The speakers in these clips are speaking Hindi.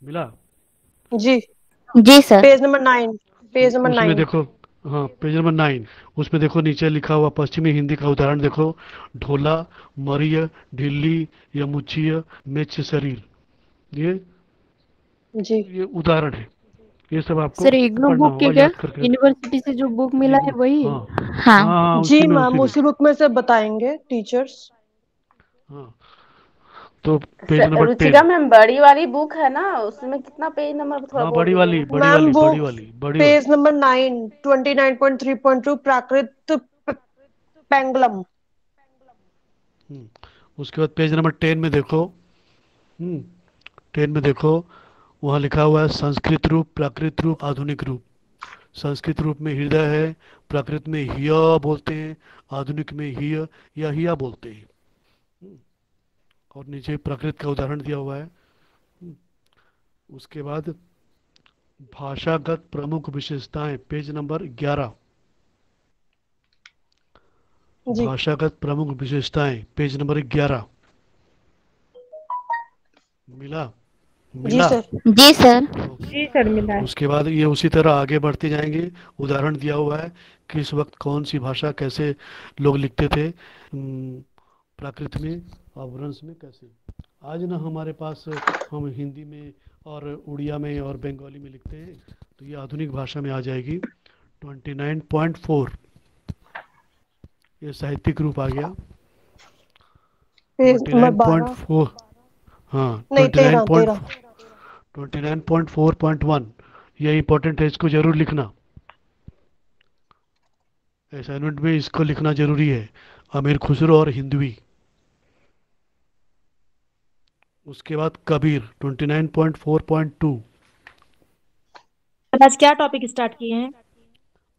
मिला? जी। जी sir. Page number 9। Page number उसमें 9। देखो, हाँ पेज नंबर 9, उसमें देखो नीचे लिखा हुआ पश्चिमी हिंदी का उदाहरण देखो। ढोला, मरिय, ढिल्ली, यमुच्चीय, मेच्छ शरीर। ये जी। ये उदाहरण है। ये सब आपको सर इग्नू पढ़ना बुक के होगा क्या, याद करके। यूनिवर्सिटी से जो बुक मिला है इग्नू, वही? हाँ हाँ। हाँ हाँ, जी उसी में उसी मैम, में। उसी बुक में से बताएंगे टीचर्स। हाँ, तो पेज नंबर रुचिका 10। मैम, बड़ी वाली बुक है ना, उसमें कितना पेज नंबर थोड़ा हाँ बोल बड़ी वाली, दीजिएगा। बड़ी मैम वाली, वो बड़ी वाली, बड़ी वाली। पेज नंबर 9, 29.3.2 प्राकृत पेंगलम। हम्म, उसके बाद पेज नंबर 10 में देखो। 10 में देखो, वहाँ लिखा हुआ है संस्कृत रूप, प्राकृत रूप, आधुनिक रूप। संस्कृत रूप में हृदय है, प्राकृत में हिय बोलते हैं, आधुनिक में हिय या हिया बोलते हैं। हम्म, और नीचे प्राकृत का उदाहरण दिया हुआ है। हम्म, उसके बाद भाषागत प्रमुख विशेषताएं, पेज नंबर 11। जी। भाषागत प्रमुख विशेषताएं, पेज नंबर 11। मिला? जी मिला? सर। जी सर। ओके। जी सर, मिला है। उसके बाद ये उसी तरह आगे बढ़ते जाएंगे। उदाहरण दिया हुआ है, किस वक्त कौन सी भाषा कैसे लोग लिखते थे, प्राकृत में, अपभ्रंश में कैसे। आज ना हमारे पास, हम हिंदी में और उड़िया में और बंगाली में लिखते हैं, तो ये आधुनिक भाषा में आ जाएगी। 29.4, ये साहित्यिक रूप आ गया। Page twenty number nine point 12। Four हाँ नहीं, 13 13। 29.4.1, ये इंपॉर्टेंट है, इसको जरूर लिखना। असाइनमेंट में इसको लिखना जरूरी है। अमीर खुसरो और हिंदवी। उसके बाद कबीर, 29.4.2। सर आज क्या टॉपिक स्टार्ट किए हैं?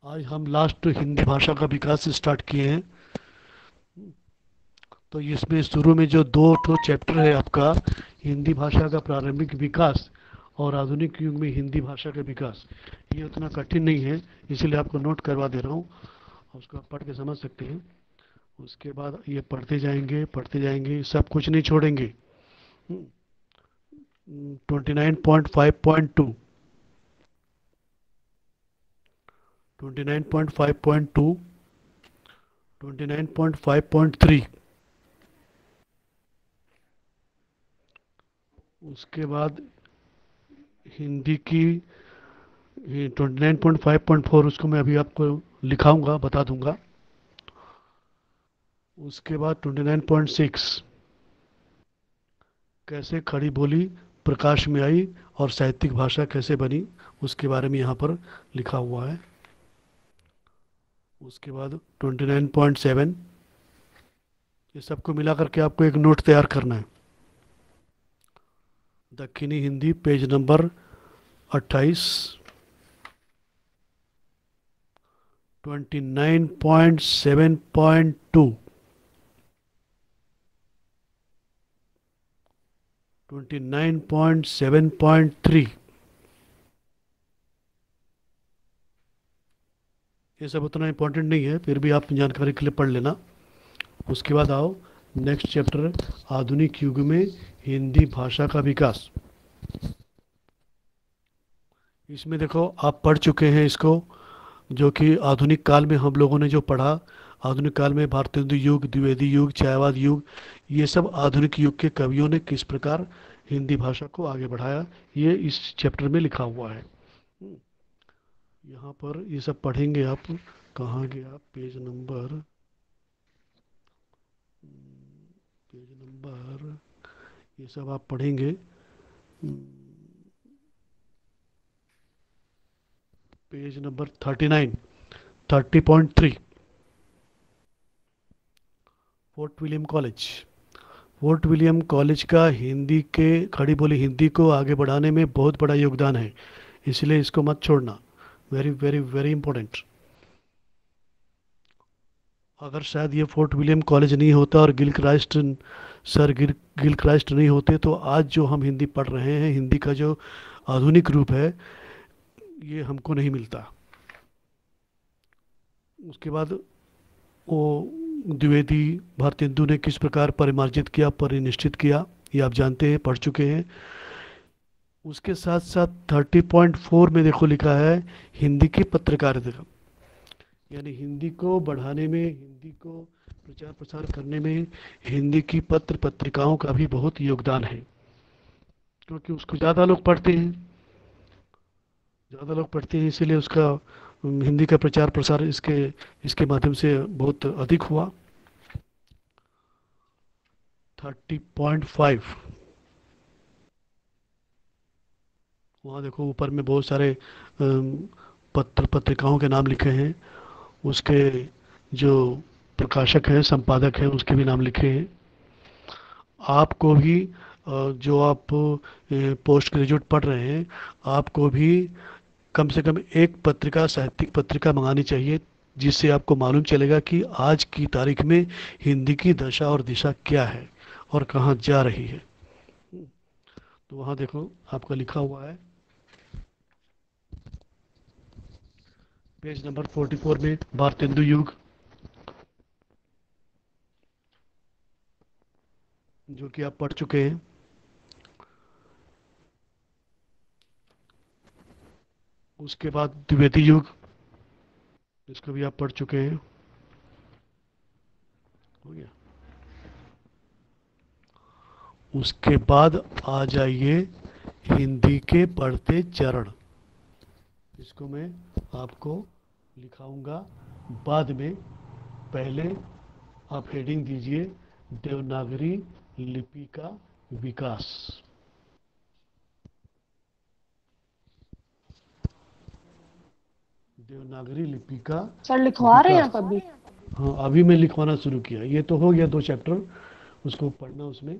आज हम लास्ट हिंदी भाषा का विकास स्टार्ट किए हैं। तो इसमें शुरू में जो दो ठो चैप्टर है आपका, हिंदी भाषा का प्रारंभिक विकास और आधुनिक युग में हिंदी भाषा का विकास, ये उतना कठिन नहीं है, इसलिए आपको नोट करवा दे रहा हूँ, उसको आप पढ़ के समझ सकते हैं। उसके बाद ये पढ़ते जाएंगे, सब कुछ नहीं छोड़ेंगे। 29.5.2, 29.5.2, 29.5.3। उसके बाद हिंदी की 29.5.4, उसको मैं अभी आपको लिखाऊंगा, बता दूंगा। उसके बाद 29.6, कैसे खड़ी बोली प्रकाश में आई और साहित्यिक भाषा कैसे बनी, उसके बारे में यहाँ पर लिखा हुआ है। उसके बाद 29.7, ये सबको मिला करके आपको एक नोट तैयार करना है। दक्षिणी हिंदी, पेज नंबर 28। 29.7.2, 29.7.3, ये सब उतना इंपॉर्टेंट नहीं है, फिर भी आप जानकारी के लिए पढ़ लेना। उसके बाद आओ नेक्स्ट चैप्टर, आधुनिक युग में हिंदी भाषा का विकास। इसमें देखो आप पढ़ चुके हैं इसको, जो कि आधुनिक काल में हम लोगों ने जो पढ़ा, आधुनिक काल में भारतेंदु युग, द्विवेदी युग, छायावाद युग, ये सब आधुनिक युग के कवियों ने किस प्रकार हिंदी भाषा को आगे बढ़ाया, ये इस चैप्टर में लिखा हुआ है। यहाँ पर ये सब पढ़ेंगे आप। कहाँ गया पेज नंबर, पेज नंबर, ये सब आप पढ़ेंगे। Page number 39, 30.3, fort William college. Fort William college का हिंदी के, खड़ी बोली हिंदी को आगे बढ़ाने में बहुत बड़ा योगदान है, इसलिए इसको मत छोड़ना। Very very very important. अगर शायद ये फोर्ट विलियम कॉलेज नहीं होता और गिलक्राइस्ट, सर गिलक्राइस्ट नहीं होते, तो आज जो हम हिंदी पढ़ रहे हैं, हिंदी का जो आधुनिक रूप है, ये हमको नहीं मिलता। उसके बाद वो द्विवेदी, भारतेंदु ने किस प्रकार परिमार्जित किया, परिनिष्ठित किया, ये आप जानते हैं, पढ़ चुके हैं। उसके साथ साथ 30.4 में देखो लिखा है हिंदी की पत्रकारिता का, यानी हिंदी को बढ़ाने में, हिंदी को प्रचार प्रसार करने में हिंदी की पत्र पत्रिकाओं का भी बहुत योगदान है, क्योंकि उसको ज़्यादा लोग पढ़ते हैं, ज़्यादा लोग पढ़ते हैं, इसीलिए उसका हिंदी का प्रचार प्रसार इसके इसके माध्यम से बहुत अधिक हुआ। 30.5, वहाँ देखो ऊपर में बहुत सारे पत्र पत्रिकाओं के नाम लिखे हैं, उसके जो प्रकाशक हैं, संपादक हैं, उसके भी नाम लिखे हैं। आपको भी जो आप पोस्ट ग्रेजुएट पढ़ रहे हैं, आपको भी कम से कम एक पत्रिका, साहित्यिक पत्रिका मंगानी चाहिए, जिससे आपको मालूम चलेगा कि आज की तारीख में हिंदी की दशा और दिशा क्या है और कहाँ जा रही है। तो वहाँ देखो आपका लिखा हुआ है पेज नंबर 44 में भारतेंदु युग, जो कि आप पढ़ चुके हैं। उसके बाद द्विवेदी युग, इसको भी आप पढ़ चुके हैं। हो गया। उसके बाद आ जाइए हिंदी के बढ़ते चरण, इसको मैं आपको लिखाऊंगा बाद में। पहले आप हेडिंग दीजिए देवनागरी लिपि का विकास। देवनागरी लिपि का सर लिखवा रहे हैं विकास। आप अभी? हाँ, अभी मैं लिखवाना शुरू किया। ये तो हो गया 2 चैप्टर, उसको पढ़ना, उसमें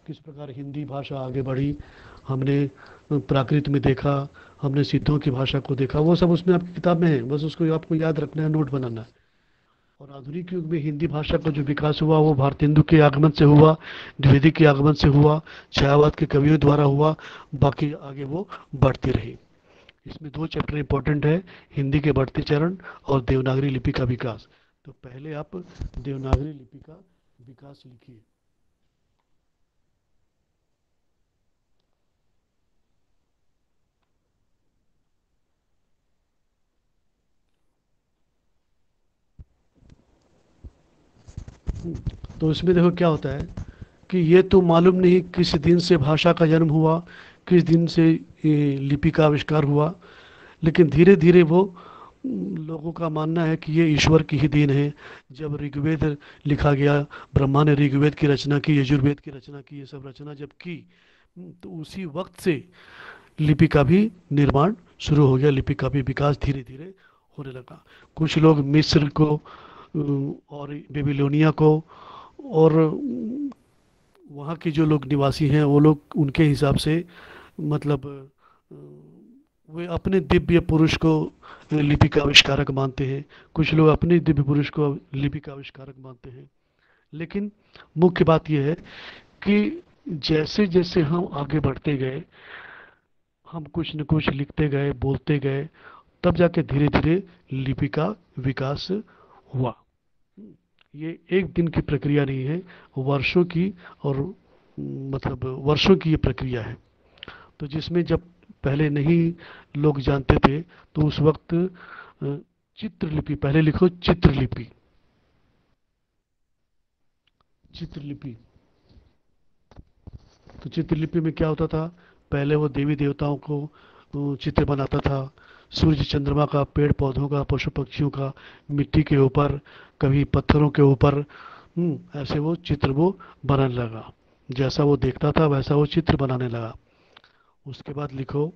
किस प्रकार हिंदी भाषा आगे बढ़ी, हमने प्राकृत में देखा, हमने सिद्धों की भाषा को देखा, वो सब उसमें आपकी किताब में है, बस उसको आपको याद रखना है, नोट बनाना है। और आधुनिक युग में हिंदी भाषा का जो विकास हुआ वो भारतेंदु के आगमन से हुआ, द्विवेदी के आगमन से हुआ, छायावाद के कवियों द्वारा हुआ, बाकी आगे वो बढ़ती रही। इसमें 2 चैप्टर इंपॉर्टेंट है, हिंदी के बढ़ते चरण और देवनागरी लिपि का विकास। तो पहले आप देवनागरी लिपि का विकास लिखिए। तो इसमें देखो क्या होता है कि ये तो मालूम नहीं किस दिन से भाषा का जन्म हुआ, किस दिन से ये लिपि का आविष्कार हुआ, लेकिन धीरे धीरे वो लोगों का मानना है कि ये ईश्वर की ही देन है। जब ऋग्वेद लिखा गया, ब्रह्मा ने ऋग्वेद की रचना की, यजुर्वेद की रचना की, ये सब रचना जब की, तो उसी वक्त से लिपि का भी निर्माण शुरू हो गया, लिपि का भी विकास धीरे धीरे होने लगा। कुछ लोग मिस्र को और बेबीलोनिया को और वहाँ के जो लोग निवासी हैं वो लोग उनके हिसाब से, मतलब वे अपने दिव्य पुरुष को लिपि का आविष्कारक मानते हैं, कुछ लोग अपने दिव्य पुरुष को लिपि का आविष्कारक मानते हैं। लेकिन मुख्य बात यह है कि जैसे जैसे हम आगे बढ़ते गए, हम कुछ न कुछ लिखते गए, बोलते गए, तब जाके धीरे धीरे लिपि का विकास हुआ। ये एक दिन की प्रक्रिया नहीं है, वर्षों की, और मतलब वर्षों की ये प्रक्रिया है। तो जिसमें जब पहले नहीं लोग जानते थे, तो उस वक्त चित्रलिपि, पहले लिखो चित्रलिपि, चित्रलिपि। तो चित्रलिपि में क्या होता था, पहले वो देवी देवताओं को चित्र बनाता था, सूर्य चंद्रमा का, पेड़ पौधों का, पशु पक्षियों का, मिट्टी के ऊपर, कभी पत्थरों के ऊपर, ऐसे वो चित्र वो बनाने लगा। जैसा वो देखता था वैसा वो चित्र बनाने लगा। उसके बाद लिखो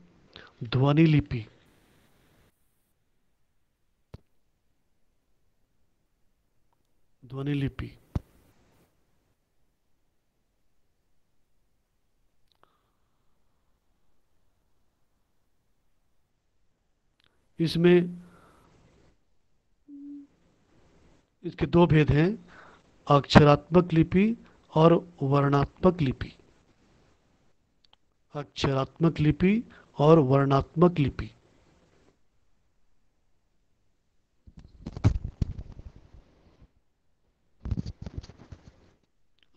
ध्वनि लिपि। ध्वनि लिपि, इसमें इसके 2 भेद हैं, अक्षरात्मक लिपि और वर्णात्मक लिपि। अक्षरात्मक लिपि और वर्णात्मक लिपि।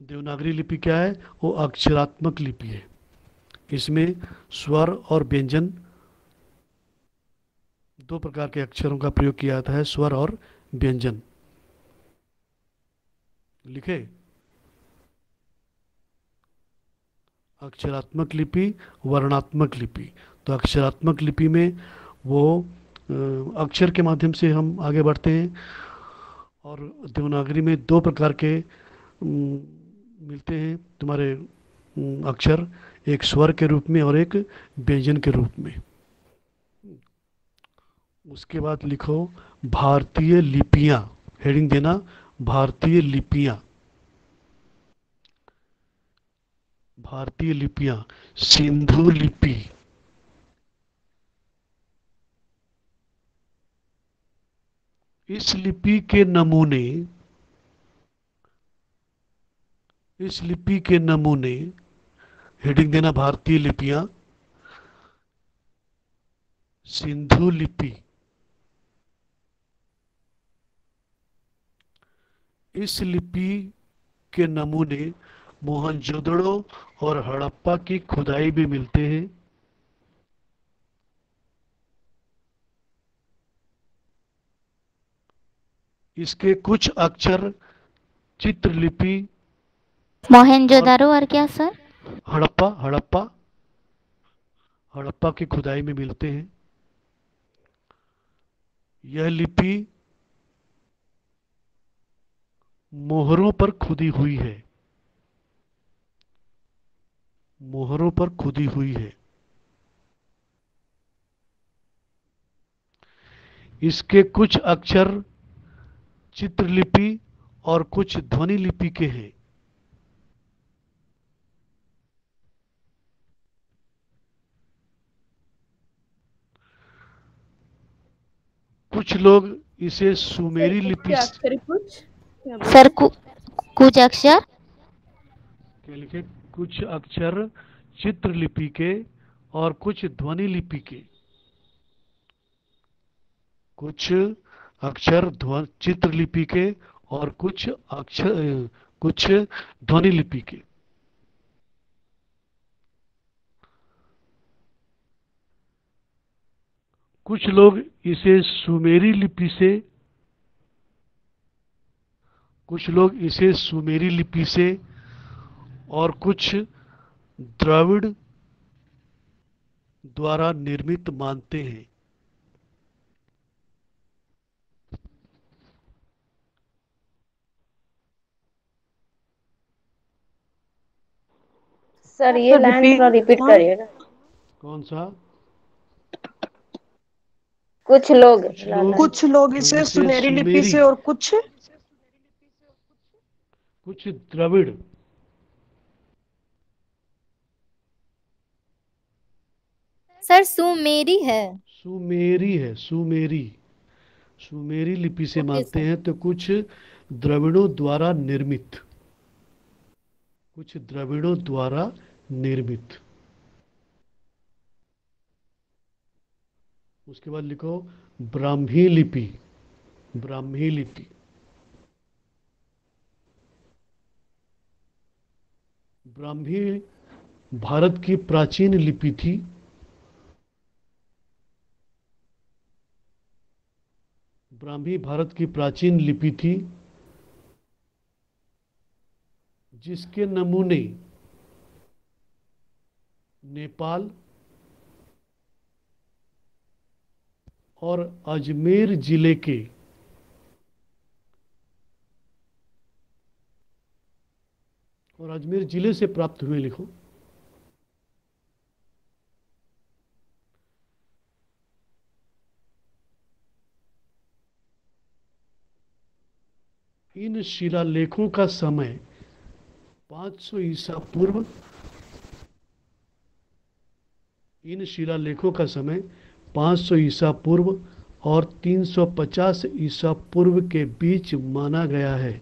देवनागरी लिपि क्या है, वो अक्षरात्मक लिपि है, इसमें स्वर और व्यंजन दो प्रकार के अक्षरों का प्रयोग किया जाता है, स्वर और व्यंजन। लिखे अक्षरात्मक लिपि, वर्णात्मक लिपि। तो अक्षरात्मक लिपि में वो अक्षर के माध्यम से हम आगे बढ़ते हैं, और देवनागरी में दो प्रकार के मिलते हैं तुम्हारे अक्षर, एक स्वर के रूप में और एक व्यंजन के रूप में। उसके बाद लिखो भारतीय लिपियां, हेडिंग देना भारतीय लिपियां। भारतीय लिपियां, सिंधु लिपि, इस लिपि के नमूने, इस लिपि के नमूने, हेडिंग देना भारतीय लिपियां, सिंधु लिपि। इस लिपि के नमूने मोहनजोदड़ो और हड़प्पा की खुदाई भी मिलते हैं। इसके कुछ अक्षर चित्रलिपि मोहनजोदारो और क्या सर? हड़प्पा हड़प्पा हड़प्पा की खुदाई में मिलते हैं। यह लिपि मोहरों पर खुदी हुई है, मोहरों पर खुदी हुई है। इसके कुछ अक्षर चित्रलिपि और कुछ ध्वनि लिपि के हैं। कुछ लोग इसे सुमेरी लिपि अक्षर कुछ सर कुछ अक्षर के लिखे, कुछ अक्षर चित्रलिपि के और कुछ ध्वनि लिपि के। कुछ अक्षर चित्रलिपि के और कुछ अक्षर कुछ ध्वनि लिपि के। कुछ लोग इसे सुमेरी लिपि से, कुछ लोग इसे सुमेरी लिपि से और कुछ द्रविड़ द्वारा निर्मित मानते हैं। सर ये लाइन थोड़ा रिपीट करिएगा। कौन सा? कुछ लोग कुछ लोग इसे सुनहरी लिपि से और कुछ द्रविड़ सर सुमेरी है, सुमेरी है, सुमेरी, सुमेरी लिपि से मानते हैं। तो कुछ द्रविड़ों द्वारा निर्मित, कुछ द्रविड़ों द्वारा निर्मित। उसके बाद लिखो ब्राह्मी लिपि, ब्राह्मी लिपि। ब्राह्मी भारत की प्राचीन लिपि थी। ब्राह्मी भारत की प्राचीन लिपि थी, जिसके नमूने नेपाल और अजमेर जिले के से प्राप्त हुए। लिखो इन शिलालेखों का समय 500 ईसा पूर्व, इन शिलालेखों का समय 500 ईसा पूर्व और 350 ईसा पूर्व के बीच माना गया है।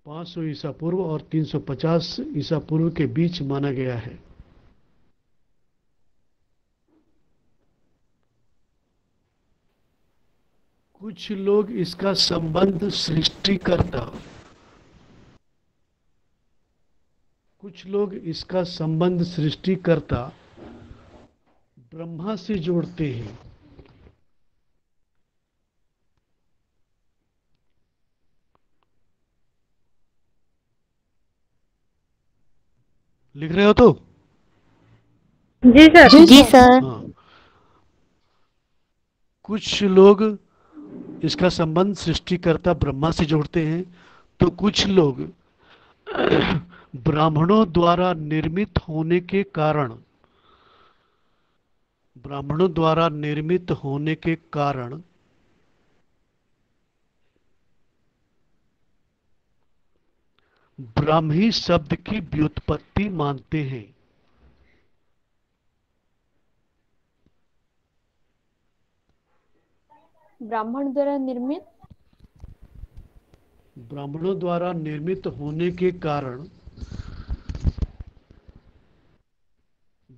500 ईसा पूर्व और 350 ईसा पूर्व के बीच माना गया है। कुछ लोग इसका संबंध सृष्टिकर्ता कुछ लोग इसका संबंध सृष्टिकर्ता ब्रह्मा से जोड़ते हैं। लिख रहे हो तो? जी सर। जी सर। हाँ, कुछ लोग इसका संबंध सृष्टिकर्ता ब्रह्मा से जोड़ते हैं, तो कुछ लोग ब्राह्मणों द्वारा निर्मित होने के कारण, ब्राह्मणों द्वारा निर्मित होने के कारण ब्राह्मी शब्द की व्युत्पत्ति मानते हैं। ब्राह्मण द्वारा निर्मित ब्राह्मणों द्वारा निर्मित होने के कारण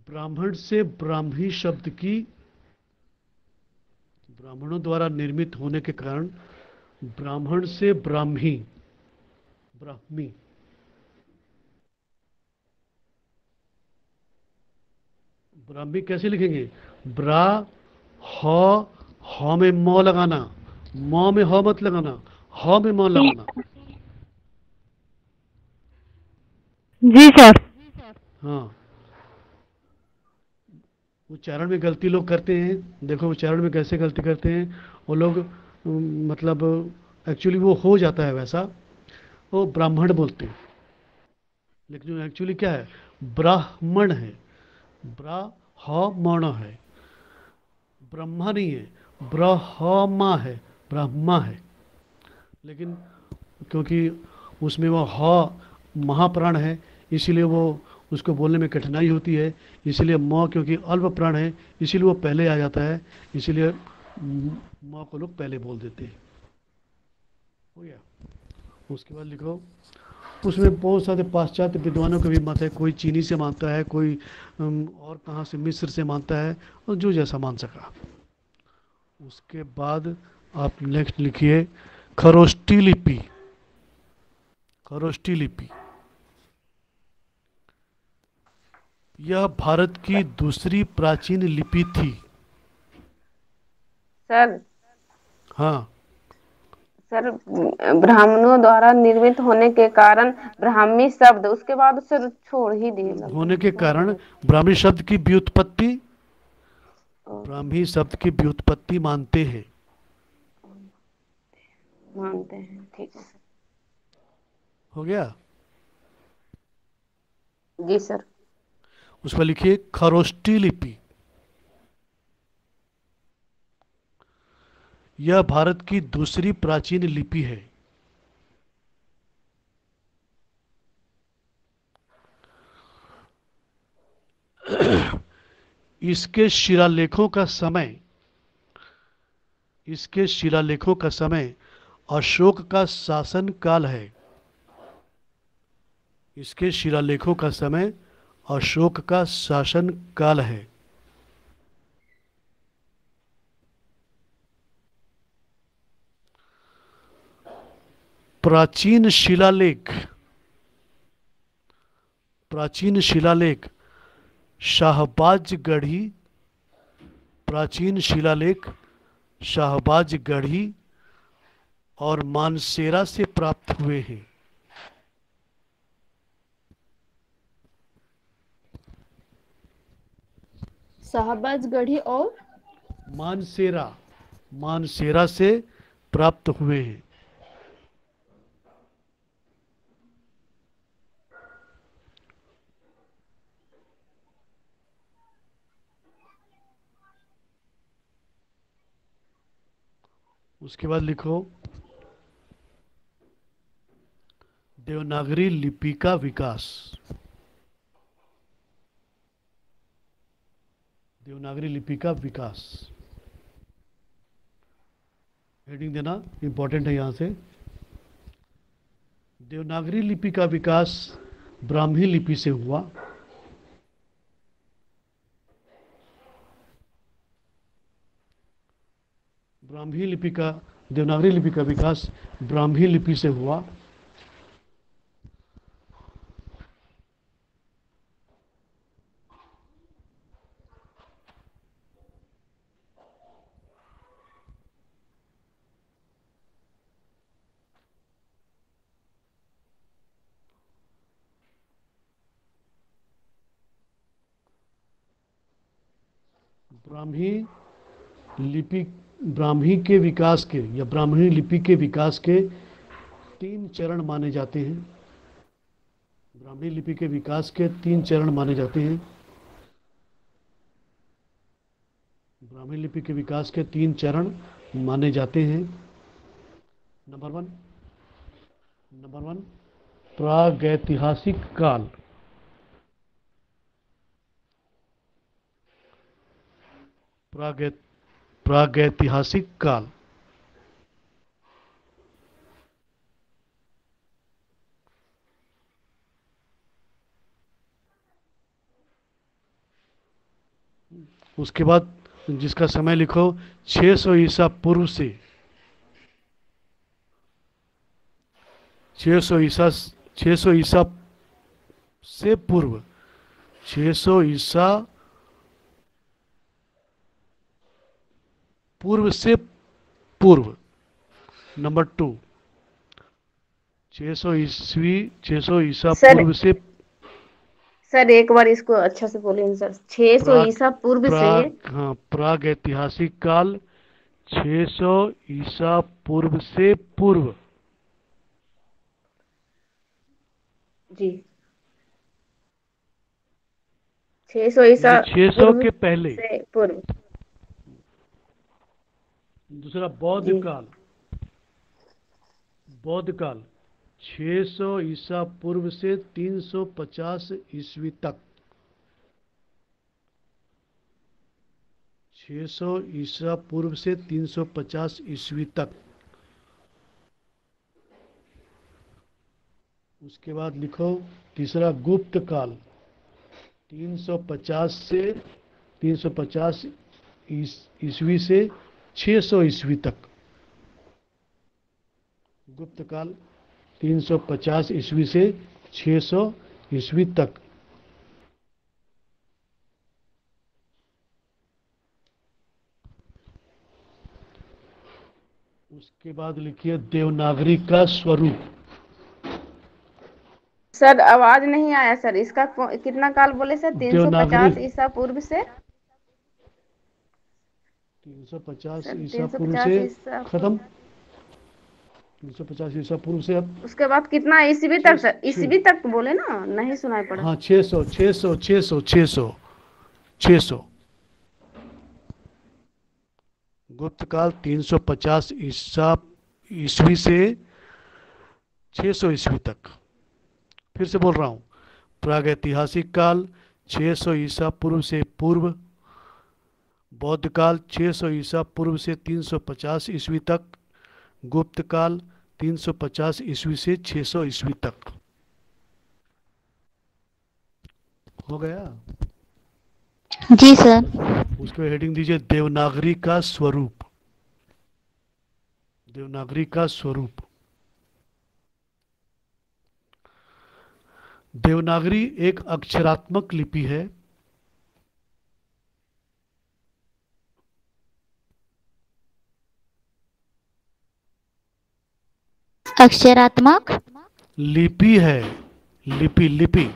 ब्राह्मण से ब्राह्मी शब्द की, ब्राह्मणों द्वारा निर्मित होने के कारण ब्राह्मण से ब्राह्मी, ब्राह्मी, ब्राह्मी कैसे लिखेंगे? ब्रा, ह में म लगाना, म में ह मत लगाना, ह में म लगाना। जी सर। हाँ, उच्चारण में गलती लोग करते हैं। देखो उच्चारण में कैसे गलती करते हैं वो लोग। मतलब एक्चुअली वो हो जाता है वैसा, वो ब्राह्मण बोलते हैं, लेकिन जो एक्चुअली क्या है, ब्राह्मण है, ब्राह्मण है, ब्रह्मा नहीं है, ब्रह्मा है, ब्रह्मा है। लेकिन क्योंकि उसमें वो महाप्राण है, इसीलिए वो उसको बोलने में कठिनाई होती है। इसीलिए म क्योंकि अल्प प्राण है, इसीलिए वो पहले आ जाता है, इसीलिए म को लोग पहले बोल देते हैं। हो गया। उसके बाद लिखो, उसमें बहुत सारे पाश्चात्य विद्वानों का भी मत है। कोई चीनी से मानता है, कोई और कहाँ से, मिस्र से मानता है, और जो जैसा मान सका। उसके बाद आप नेक्स्ट लिखिए खरोष्टी लिपि। खरोष्टी लिपि यह भारत की दूसरी प्राचीन लिपि थी। सर हाँ, सर ब्राह्मणों द्वारा निर्मित होने के कारण ब्राह्मी शब्द, उसके बाद उसे छोड़ ही दिए होने के कारण लगभग। ब्राह्मी शब्द की व्युत्पत्ति, ब्राह्मी शब्द की व्युत्पत्ति मानते हैं। मानते हैं, ठीक है सर। हो गया। जी सर। उस पर लिखिए खरोष्टी लिपि। यह भारत की दूसरी प्राचीन लिपि है। इसके शिलालेखों का समय, इसके शिलालेखों का समय अशोक का शासन काल है। इसके शिलालेखों का समय अशोक का शासन काल है। प्राचीन शिलालेख, प्राचीन शिलालेख शाहबाजगढ़ी, प्राचीन शिलालेख शाहबाजगढ़ी और मानसेरा से प्राप्त हुए हैं। शाहबाजगढ़ी और मानसेरा, मानसेरा से प्राप्त हुए हैं। उसके बाद लिखो देवनागरी लिपि का विकास। देवनागरी लिपि का विकास, हेडिंग देना इंपॉर्टेंट है यहां से। देवनागरी लिपि का विकास ब्राह्मी लिपि से हुआ। ब्राह्मी लिपि का, देवनागरी लिपि का विकास ब्राह्मी लिपि से हुआ। ब्राह्मी लिपि, ब्राह्मी के विकास के या ब्राह्मणी लिपि के विकास के 3 चरण माने जाते हैं। ब्राह्मणी लिपि के विकास के 3 चरण माने जाते हैं। ब्राह्मणी लिपि के विकास के 3 चरण माने जाते हैं। नंबर वन प्रागैतिहासिक काल। प्रागैतिहासिक काल। उसके बाद जिसका समय लिखो 600 ईसा पूर्व से 600 ईसा से पूर्व 600 ईसा पूर्व से पूर्व। नंबर 2 600 ईसा सर पूर्व से। सर एक बार इसको अच्छा से बोलिए सर। 600 प्राग ईसा पूर्व से। हाँ, प्राग ऐतिहासिक काल 600 ईसा पूर्व से पूर्व। जी 600 ईसा 600 पूर्व के पहले। से पूर्व। दूसरा बौद्ध जी काल। बौद्ध काल 600 ईसा पूर्व से 350 ईस्वी तक। 600 ईसा पूर्व से 350 ईस्वी तक। उसके बाद लिखो तीसरा गुप्त काल 350 से 350 ईस्वी से 600 ईस्वी तक। गुप्त काल 350 ईस्वी से 600 ईस्वी तक। उसके बाद लिखिए देवनागरी का स्वरूप। सर आवाज नहीं आया सर। इसका कितना काल बोले सर? देवनागरी 350 ईसा पूर्व से। 350 सर ईसा पूर्व 350 से ईसा खत्म। 350 ईसा पूर्व से अब उसके बाद कितना ईस्वी तक सर? ईस्वी तक बोले ना, नहीं सुनाई पड़ा। हाँ 600 600 600 600 600। गुप्त काल 350 ईस्वी से 600 ईस्वी तक। फिर से बोल रहा हूँ, प्रागैतिहासिक काल 600 ईसा पूर्व से पूर्व। बौद्ध काल 600 ईसा पूर्व से 350 ईस्वी तक। गुप्त काल 350 ईस्वी से 600 ईस्वी तक। हो गया? जी सर। उसको हेडिंग दीजिए देवनागरी का स्वरूप। देवनागरी का स्वरूप। देवनागरी एक अक्षरात्मक लिपि है। अक्षरात्मक लिपि है। लिपि लिपि।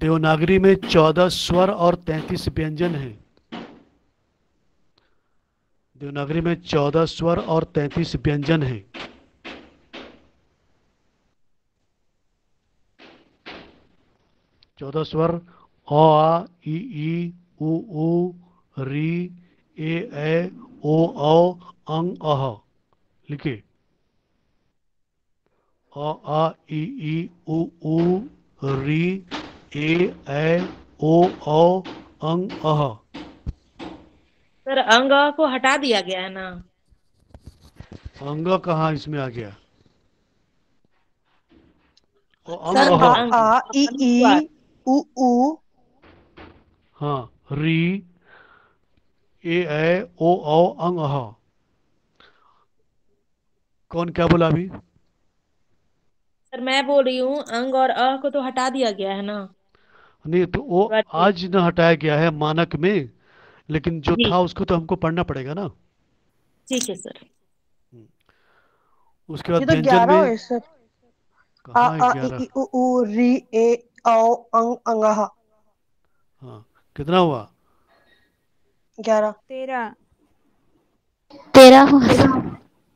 देवनागरी में 14 स्वर और 33 व्यंजन हैं। देवनागरी में 14 स्वर और 33 व्यंजन हैं। 14 स्वर अ आ इ ई उ ऊ री ए ओ अंग अह। लिखिए अ आ इ ई उ ऊ री ए ओ अंग अह। सर अंग को हटा दिया गया है ना? अंग कहाँ इसमें आ गया? ओ अंग सर अह। आ ई ई उ ऊ। हाँ री ए ओ अंग अह। कौन क्या बोला अभी? सर मैं बोल रही हूँ अंग और अ को तो हटा दिया गया है ना? नहीं तो वो जी आज न हटाया गया है मानक में, लेकिन जो जी था उसको तो हमको पढ़ना पड़ेगा ना। ठीक है सर। उसके बाद ये तो व्यंजन 11 में है सर। आ कहाँ आ इ 11? ई उ ऊ री ए औ अंग अंगहा। हाँ, कितना हुआ? 11। 13। 13 हुआ सर।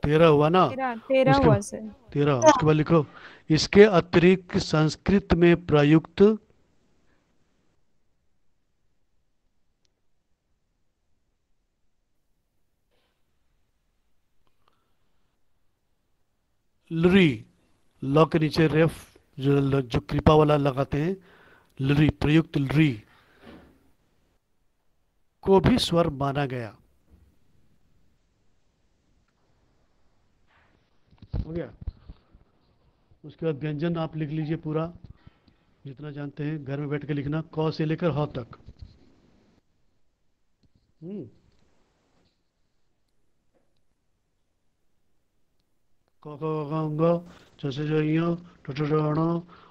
13 हुआ ना? 13 उसके हुआ सर। 13, उसके बाद लिखो, इसके अतिरिक्त संस्कृत में प्रयुक्त लरी, ल के नीचे रेफ, जो कृपा वाला लगाते हैं, लरी, प्रयुक्त लरी को भी स्वर माना गया। हो गया? उसके बाद व्यंजन आप लिख लीजिए पूरा, जितना जानते हैं घर में बैठ के लिखना, क से लेकर ह तक। हम्म क ख ग घ ङ, च छ ज ञ, ठ ठ ड ण,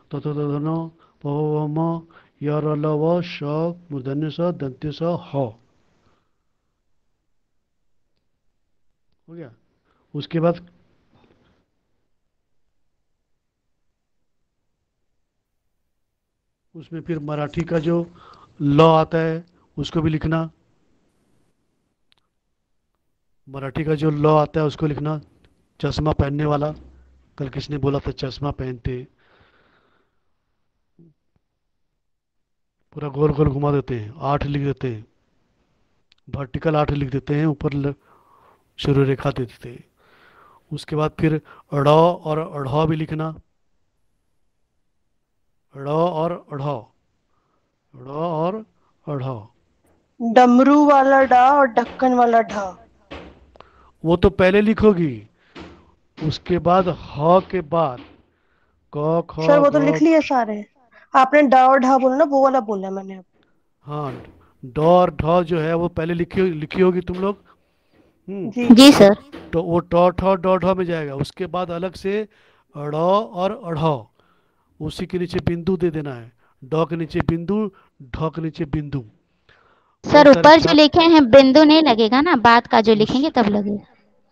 थ थ द ध न, प फ ब म, य र ल व, श मूर्धन्य स, दंत्य स, ह। हो गया? उसके बाद उसमें फिर मराठी का जो ल आता है उसको भी लिखना, मराठी का जो ल आता है उसको लिखना। चश्मा पहनने वाला, कल किसने बोला था चश्मा पहनते? पूरा गोल गोल घुमा देते हैं, 8 लिख देते हैं, वर्टिकल 8 लिख देते हैं, ऊपर शुरू रेखा दे देते हैं। उसके बाद फिर ड़ और अढ़ भी लिखना, ड़ और अढ़, ड़ और अढ़। डमरू वाला डा और ढक्कन वाला ढा। वो तो पहले लिखोगी, उसके बाद ह के बाद क ख सर वो तो लिख ग। लिए सारे। आपने डा और ढा बोला ना, वो वाला बोला है मैंने। हाँ, ड और ढ जो है वो पहले लिखी लिखी होगी तुम लोग। जी। जी सर। तो वो ट ठ ड ढ में जाएगा। उसके बाद अलग से ड़ और अढ़, उसी के नीचे बिंदु दे देना है, ड के नीचे बिंदु, ढ के नीचे बिंदु। सर बहुत सारे ऊपर जो छात्र लिखे हैं बिंदु नहीं लगेगा ना, बाद का जो उस लिखेंगे तब लगेगा।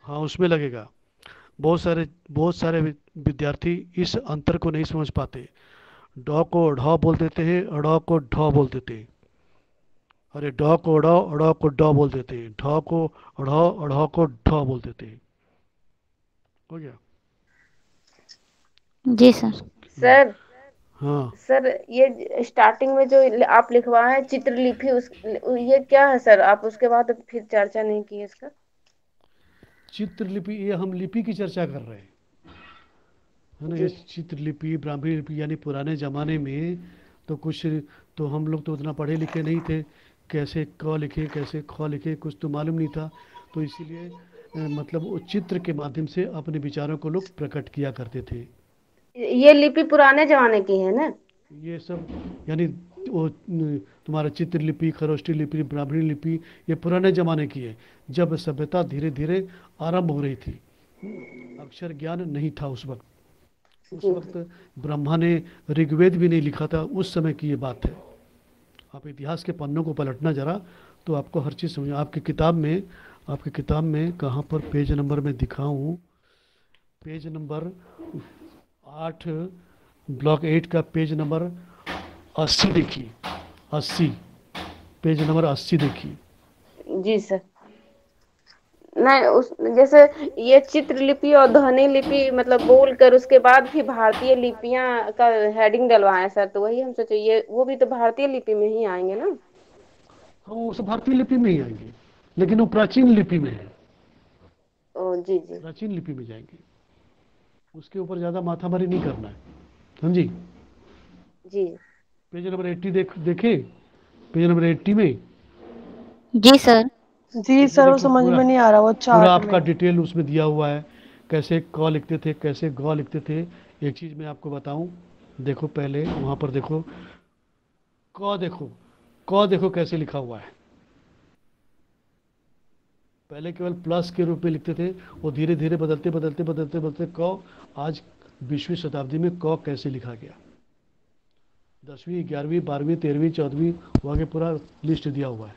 हाँ, उसमें लगेगा। बहुत सारे विद्यार्थी इस अंतर को नहीं समझ पाते, ड को ढ बोल देते हैं, अड़ को ढ बोल देते हैं। अरे ड को ड़, अड़ को ड बोल देते हैं, ढ को अढ़, अढ़ को ढ बोल देते हैं। हो गया? जी सर। उस सर हाँ, सर ये स्टार्टिंग में जो आप लिखवाए हैं चित्रलिपि, उस ये क्या है सर? आप उसके बाद फिर चर्चा नहीं की इसका। चित्रलिपि, ये हम लिपि की चर्चा कर रहे हैं, है ना? ये जी चित्रलिपि, ब्राह्मी लिपि, यानी पुराने ज़माने में तो कुछ, तो हम लोग तो उतना पढ़े लिखे नहीं थे, कैसे क लिखे कैसे ख लिखे कुछ तो मालूम नहीं था। तो इसीलिए मतलब वो चित्र के माध्यम से अपने विचारों को लोग प्रकट किया करते थे। ये लिपि पुराने जमाने की है ना? ये सब यानी वो तुम्हारा चित्रलिपि, खरोष्टी लिपि, ब्राह्मणी लिपि, ये पुराने ज़माने की है, जब सभ्यता धीरे धीरे आरंभ हो रही थी। अक्षर ज्ञान नहीं था उस वक्त। उस जी वक्त ब्रह्मा ने ऋग्वेद भी नहीं लिखा था, उस समय की ये बात है। आप इतिहास के पन्नों को पलटना जरा, तो आपको हर चीज़ समझ। आपकी किताब में कहाँ पर पेज नंबर में दिखाऊं? पेज नंबर 8, ब्लॉक 8 का पेज नंबर 80 देखिए, 80, पेज नंबर 80 देखिए। जी सर। नहीं, उस जैसे ये चित्रलिपि और ध्वनि लिपि मतलब बोल कर उसके बाद फिर भारतीय लिपियां का हेडिंग डलवाएं सर, तो वही हम सोचे ये वो भी तो भारतीय लिपि में ही आएंगे ना? हाँ, वो सब भारतीय लिपि में ही आएंगे, लेकिन वो प्राचीन लिपि में है, ओ जी जी प्राचीन लिपि में जाएंगे। उसके ऊपर ज़्यादा माथाभारी नहीं करना है, समझी? जी पेज नंबर 80 देखे, पेज नंबर 80 में जी सर। जी उसमें सर वो देखो समझ पूरा, में नहीं आ रहा वो पूरा चार्ट आपका में। डिटेल उसमें दिया हुआ है, कैसे क लिखते थे कैसे ग लिखते थे। एक चीज़ मैं आपको बताऊं, देखो पहले वहाँ पर देखो, क देखो, क देखो कैसे लिखा हुआ है। पहले केवल प्लस के रूप में लिखते थे, वो धीरे धीरे बदलते बदलते बदलते बदलते क, आज 20वीं शताब्दी में क कैसे लिखा गया। 10वीं 11वीं 12वीं 13वीं 14वीं वहाँ के पूरा लिस्ट दिया हुआ है।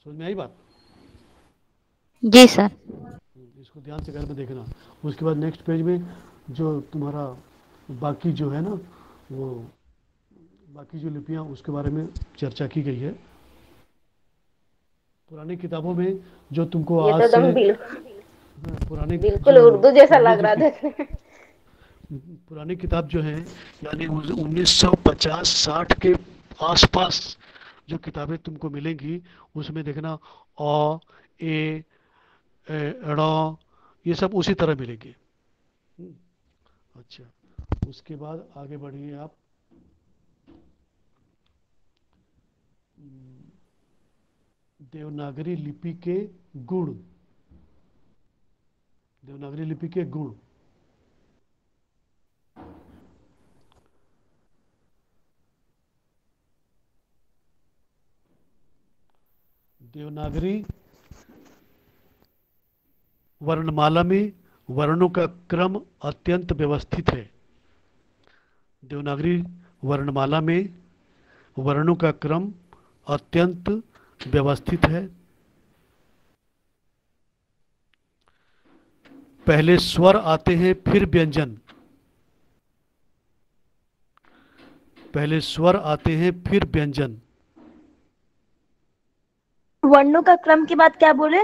समझ में आई बात? जी सर। इसको ध्यान से घर में देखना। उसके बाद नेक्स्ट पेज में जो तुम्हारा बाकी जो है ना वो बाकी जो लिपियां उसके बारे में चर्चा की गई है पुरानी किताबों में। जो तुमको ये आज तो से एकदम बिल्कुल पुरानी बिल्कुल जो उर्दू जैसा पुरानी लग जो रहा कि, देखने में। पुरानी किताब जो है यानी 1950-60 के आसपास जो किताबें तुमको मिलेंगी उसमें देखना अ ए ड़ ये सब उसी तरह मिलेंगे। हम्म, अच्छा, उसके बाद आगे बढ़िए आप। हम्म, देवनागरी लिपि के गुण। देवनागरी लिपि के गुण। देवनागरी वर्णमाला में वर्णों का क्रम अत्यंत व्यवस्थित है। देवनागरी वर्णमाला में वर्णों का क्रम अत्यंत व्यवस्थित है। पहले स्वर आते हैं फिर व्यंजन। पहले स्वर आते हैं फिर व्यंजन। वर्णों का क्रम की बात क्या बोले?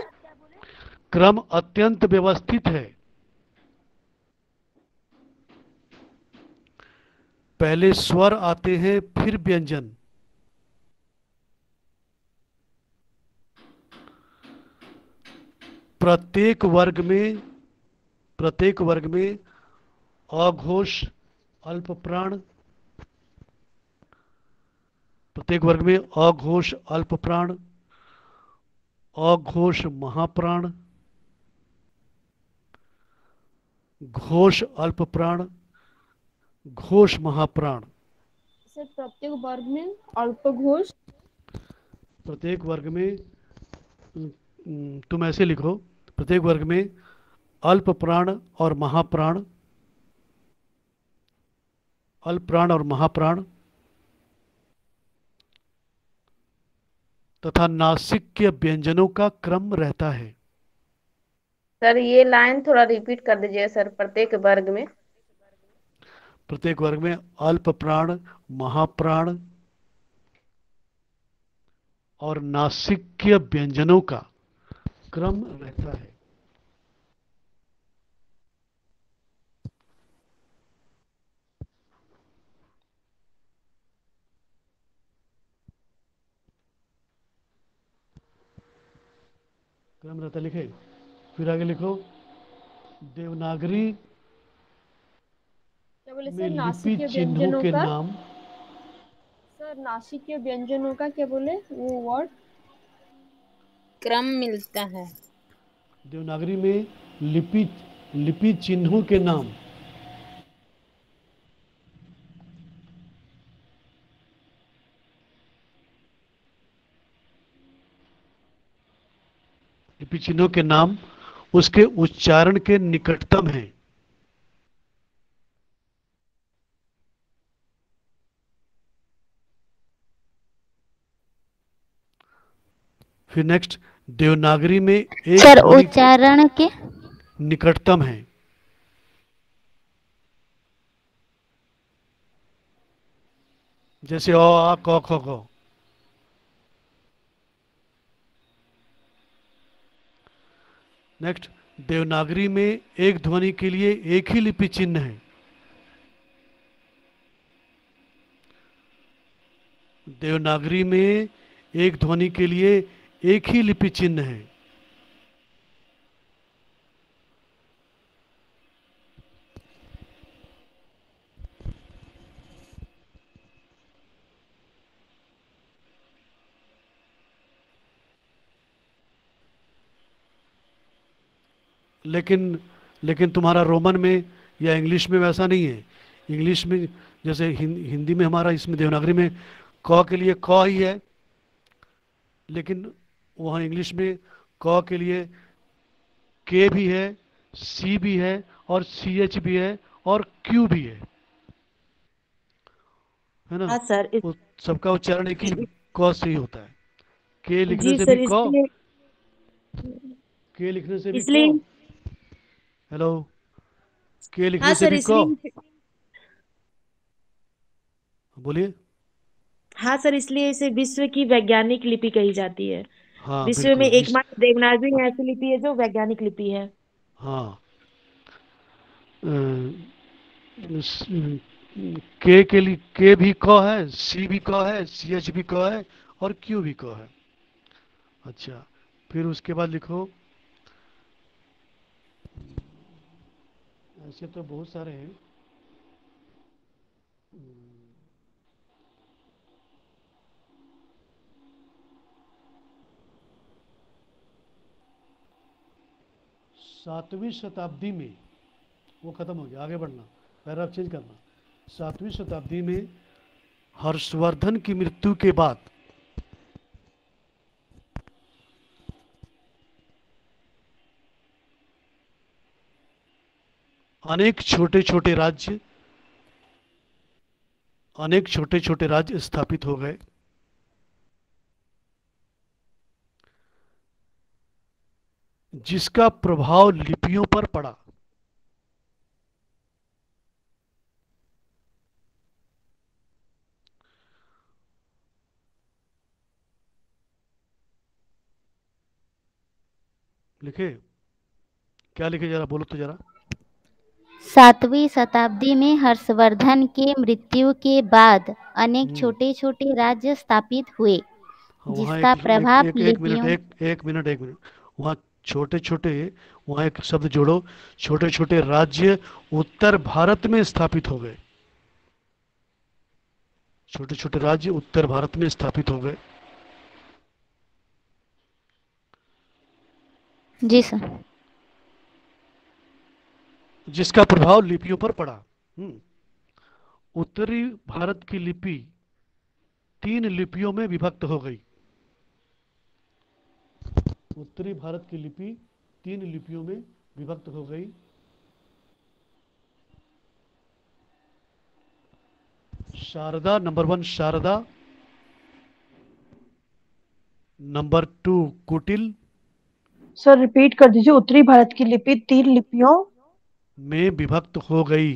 क्रम अत्यंत व्यवस्थित है। पहले स्वर आते हैं फिर व्यंजन। प्रत्येक वर्ग में प्रत्येक वर्ग में अघोष अल्प प्राण। प्रत्येक वर्ग में अघोष अल्प प्राण, अघोष महाप्राण, घोष अल्प प्राण, घोष महाप्राण। सर प्रत्येक वर्ग में अल्पघोष। प्रत्येक वर्ग में तुम ऐसे लिखो, प्रत्येक वर्ग में अल्प प्राण और महाप्राण, अल्प प्राण और महाप्राण तथा नासिक्य व्यंजनों का क्रम रहता है। सर ये लाइन थोड़ा रिपीट कर दीजिए सर, प्रत्येक वर्ग में। प्रत्येक वर्ग में अल्प प्राण, महाप्राण और नासिक्य व्यंजनों का क्रम रहता है। क्रम रहता लिखे। फिर आगे लिखो, देवनागरी क्या बोले में सर? लिपि नासिक चिन्हों व्यंजनों के का। नाम। सर नासिक व्यंजनों का क्या बोले वो वर्ड? क्रम मिलता है। देवनागरी में लिपि लिपि चिन्हों के नाम। लिपि चिन्हों के नाम उसके उच्चारण के निकटतम हैं। फिर नेक्स्ट, देवनागरी में एक सर ध्वनि उच्चारण के निकटतम है। जैसे अ आ क ख ग। नेक्स्ट, देवनागरी में एक ध्वनि के लिए एक ही लिपि चिन्ह है। देवनागरी में एक ध्वनि के लिए एक ही लिपि चिन्ह है। लेकिन लेकिन तुम्हारा रोमन में या इंग्लिश में वैसा नहीं है। इंग्लिश में जैसे हिंदी में हमारा, इसमें देवनागरी में क के लिए क ही है, लेकिन वहाँ इंग्लिश में क के लिए के भी है, सी भी है और सी एच भी है और क्यू भी है ना। हाँ सर वो सबका उच्चारण एक ही क से ही होता है। के लिखने जी से भी सर, क, इसलिए के लिखने से भी क। इसलिए हेलो, के हाँ लिखने से सर, भी क। इसलिए बोलिए। हाँ सर, इसलिए इसे विश्व की वैज्ञानिक लिपि कही जाती है। हाँ विश्व में बिल्कुल एकमात्र देवनागरी ऐसी लिपि है जो वैज्ञानिक लिपि है। हाँ। के लिए के भी क है, सी भी क है, सी एच भी क है, और क्यू भी क है। अच्छा, फिर उसके बाद लिखो, ऐसे तो बहुत सारे हैं। सातवीं शताब्दी में, वो खत्म हो गया, आगे बढ़ना, पैराग्राफ चेंज करना। सातवीं शताब्दी में हर्षवर्धन की मृत्यु के बाद अनेक छोटे छोटे राज्य अनेक छोटे छोटे राज्य स्थापित हो गए, जिसका प्रभाव लिपियों पर पड़ा। लिखे? क्या लिखे, जरा बोलो तो जरा। 7वीं शताब्दी में हर्षवर्धन के मृत्यु के बाद अनेक हम्म छोटे छोटे राज्य स्थापित हुए, हाँ, वहाँ जिसका प्रभाव एक मिनट, लिपियों। एक मिनट। वहाँ छोटे छोटे, वहाँ एक शब्द जोड़ो, छोटे छोटे राज्य उत्तर भारत में स्थापित हो गए। छोटे छोटे राज्य उत्तर भारत में स्थापित हो गए। जी सर। जिसका प्रभाव लिपियों पर पड़ा। उत्तरी भारत की लिपि 3 लिपियों में विभक्त हो गई। उत्तरी भारत की लिपि 3 लिपियों में विभक्त हो गई। शारदा, नंबर 1 शारदा, नंबर 2 कुटिल सर रिपीट कर दीजिए, उत्तरी भारत की लिपि 3 लिपियों में विभक्त हो गई।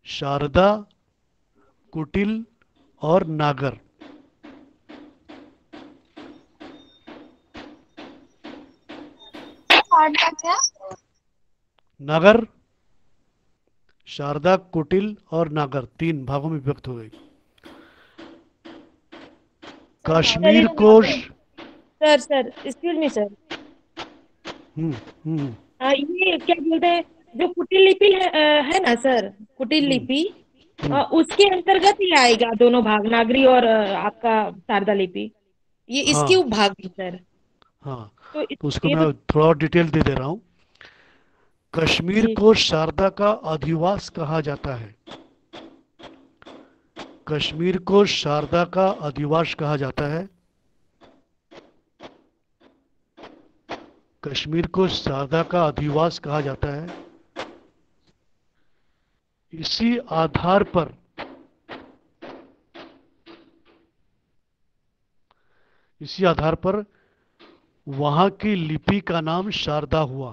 शारदा, कुटिल और नागर। नागर, शारदा, कुटिल और नागर 3 भागों में विभक्त हो गई। सर कश्मीर एक कोश। Sir sir excuse me sir. हम्म हम्म ये क्या बोलते हैं, जो कुटिल लिपि है ना सर, कुटिल हम्म लिपि हम्म, उसके अंतर्गत ही आएगा दोनों भाग, नागरी और आपका शारदा लिपि, ये इसके हाँ उपभाग है सर। हाँ। तो तो उसको ये तो मैं थोड़ा और डिटेल दे दे रहा हूँ। कश्मीर जी को शारदा का अधिवास कहा जाता है। कश्मीर को शारदा का अधिवास कहा जाता है। कश्मीर को शारदा का अधिवास कहा जाता है। इसी आधार पर इसी आधार पर वहां की लिपि का नाम शारदा हुआ।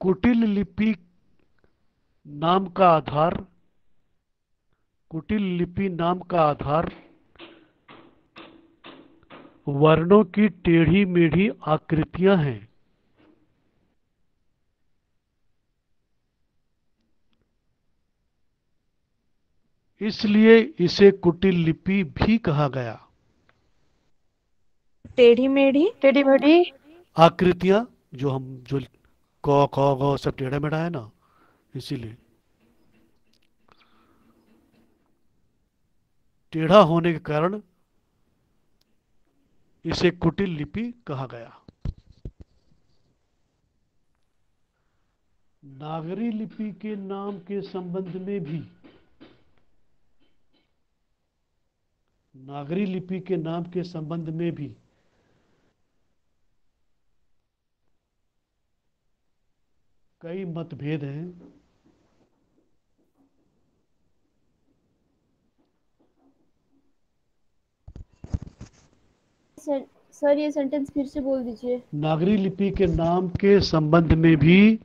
कुटिल लिपि नाम का आधार कुटिल लिपि नाम का आधार वर्णों की टेढ़ी मेढ़ी आकृतियां हैं। इसलिए इसे कुटिल लिपि भी कहा गया। टेढ़ी मेढ़ी। टेढ़ी मेढ़ी। आकृतियां, जो क ख ग सब टेढ़ा मेढ़ा है ना, इसीलिए टेढ़ा होने के कारण इसे कुटिल लिपि कहा गया। नागरी लिपि के नाम के संबंध में भी नागरी लिपि के नाम के संबंध में भी कई मतभेद हैं। सर सर ये सेंटेंस फिर से बोल दीजिए। नागरी लिपि के नाम के संबंध में भी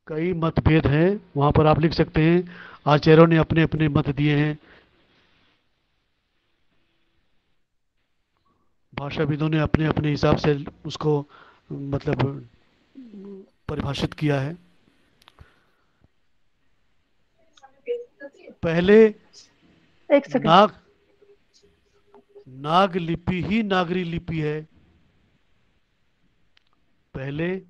कई मतभेद हैं। वहां पर आप लिख सकते हैं, आचार्यों ने अपने अपने मत दिए हैं, भाषाविदों ने अपने अपने हिसाब से उसको मतलब परिभाषित किया है। पहले एक सेकंड। नाग लिपि ही नागरी लिपि है। पहले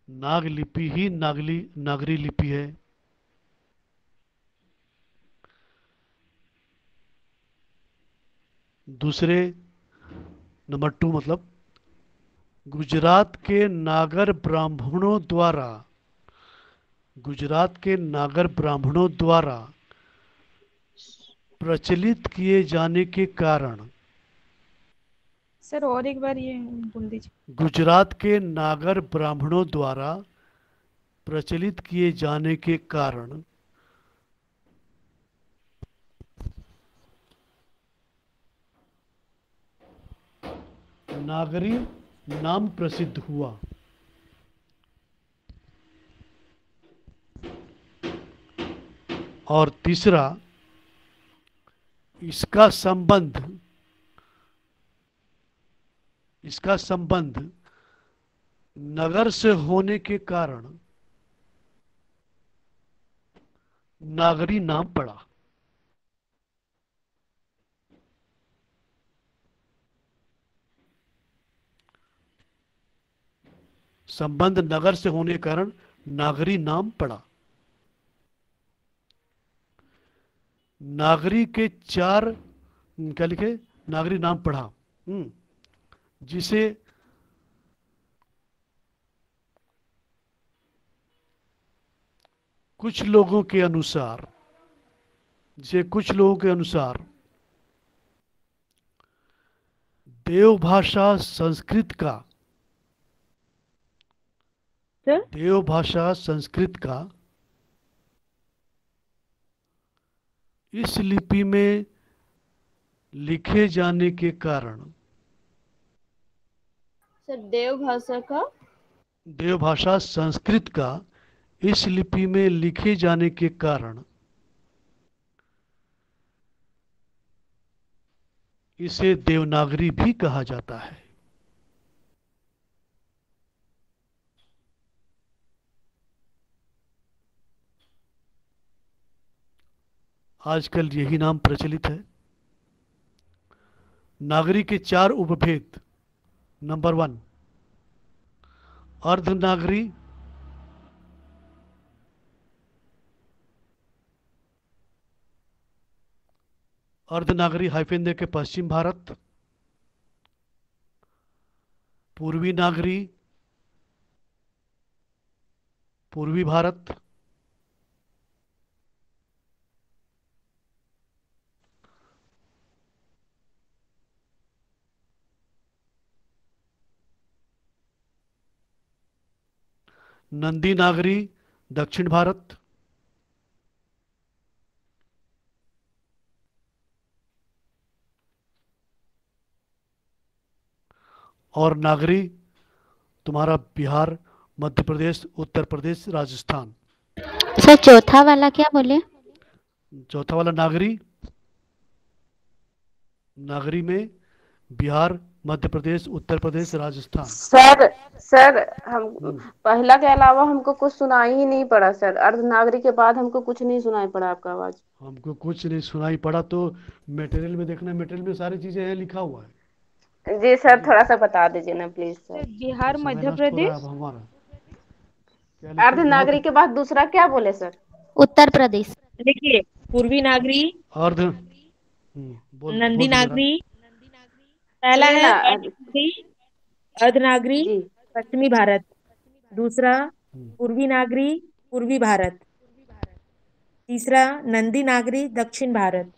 नाग लिपि ही नागरी लिपि है। दूसरे नंबर 2 मतलब गुजरात के नागर ब्राह्मणों द्वारा प्रचलित किए जाने के कारण, सर और एक बार ये बोल दीजिए। गुजरात के नागर ब्राह्मणों द्वारा प्रचलित किए जाने के कारण नागरी नाम प्रसिद्ध हुआ। और तीसरा, इसका संबंध नगर से होने के कारण नागरी नाम पड़ा। संबंध नगर से होने के कारण नागरी नाम पड़ा। नागरी के 4 क्या लिखे, नागरी नाम पढ़ा, जिसे कुछ लोगों के अनुसार देवभाषा संस्कृत का इस लिपि में लिखे जाने के कारण, सर देवभाषा संस्कृत का इस लिपि में लिखे जाने के कारण इसे देवनागरी भी कहा जाता है। आजकल यही नाम प्रचलित है। नागरी के 4 उपभेद। नंबर 1 अर्धनागरी, हाइफन दे के पश्चिम भारत, पूर्वी नागरी पूर्वी भारत, नंदी नागरी दक्षिण भारत, और नागरी तुम्हारा बिहार, मध्य प्रदेश, उत्तर प्रदेश, राजस्थान। सर चौथा वाला क्या बोले? चौथा वाला नागरी में बिहार, मध्य प्रदेश, उत्तर प्रदेश, राजस्थान। सर हम पहला के अलावा हमको कुछ सुनाई ही नहीं पड़ा सर। अर्धनागरी के बाद हमको कुछ नहीं सुनाई पड़ा आपका आवाज। हमको कुछ नहीं सुनाई पड़ा तो मटेरियल में देखना, मटेरियल में सारी चीजें हैं, लिखा हुआ है। जी सर थोड़ा सा बता दीजिए ना प्लीज सर। बिहार, मध्य प्रदेश, अर्धनागरी के बाद दूसरा क्या बोले सर? उत्तर प्रदेश। देखिए, पूर्वी नागरी, नंदी नागरी, पहला है अर्धनागरी पश्चिमी भारत, दूसरा पूर्वी नागरी पूर्वी भारत, तीसरा नंदी नागरी दक्षिण भारत,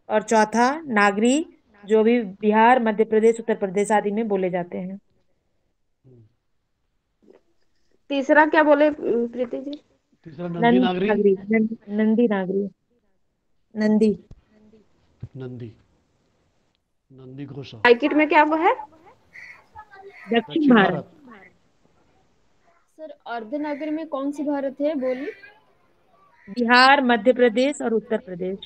और चौथा नागरी जो भी बिहार, मध्य प्रदेश, उत्तर प्रदेश आदि में बोले जाते हैं। तीसरा क्या बोले प्रीति जी? तीसरा नंदी नागरी, नंदी नागरी, नंदी। नंदी घोषा। ब्रैकेट में क्या वो है? दक्षिण दक्षिण भारत। भारत। सर अर्धनगर में कौन सी भारत है बोलिए? बिहार, मध्य प्रदेश और उत्तर प्रदेश।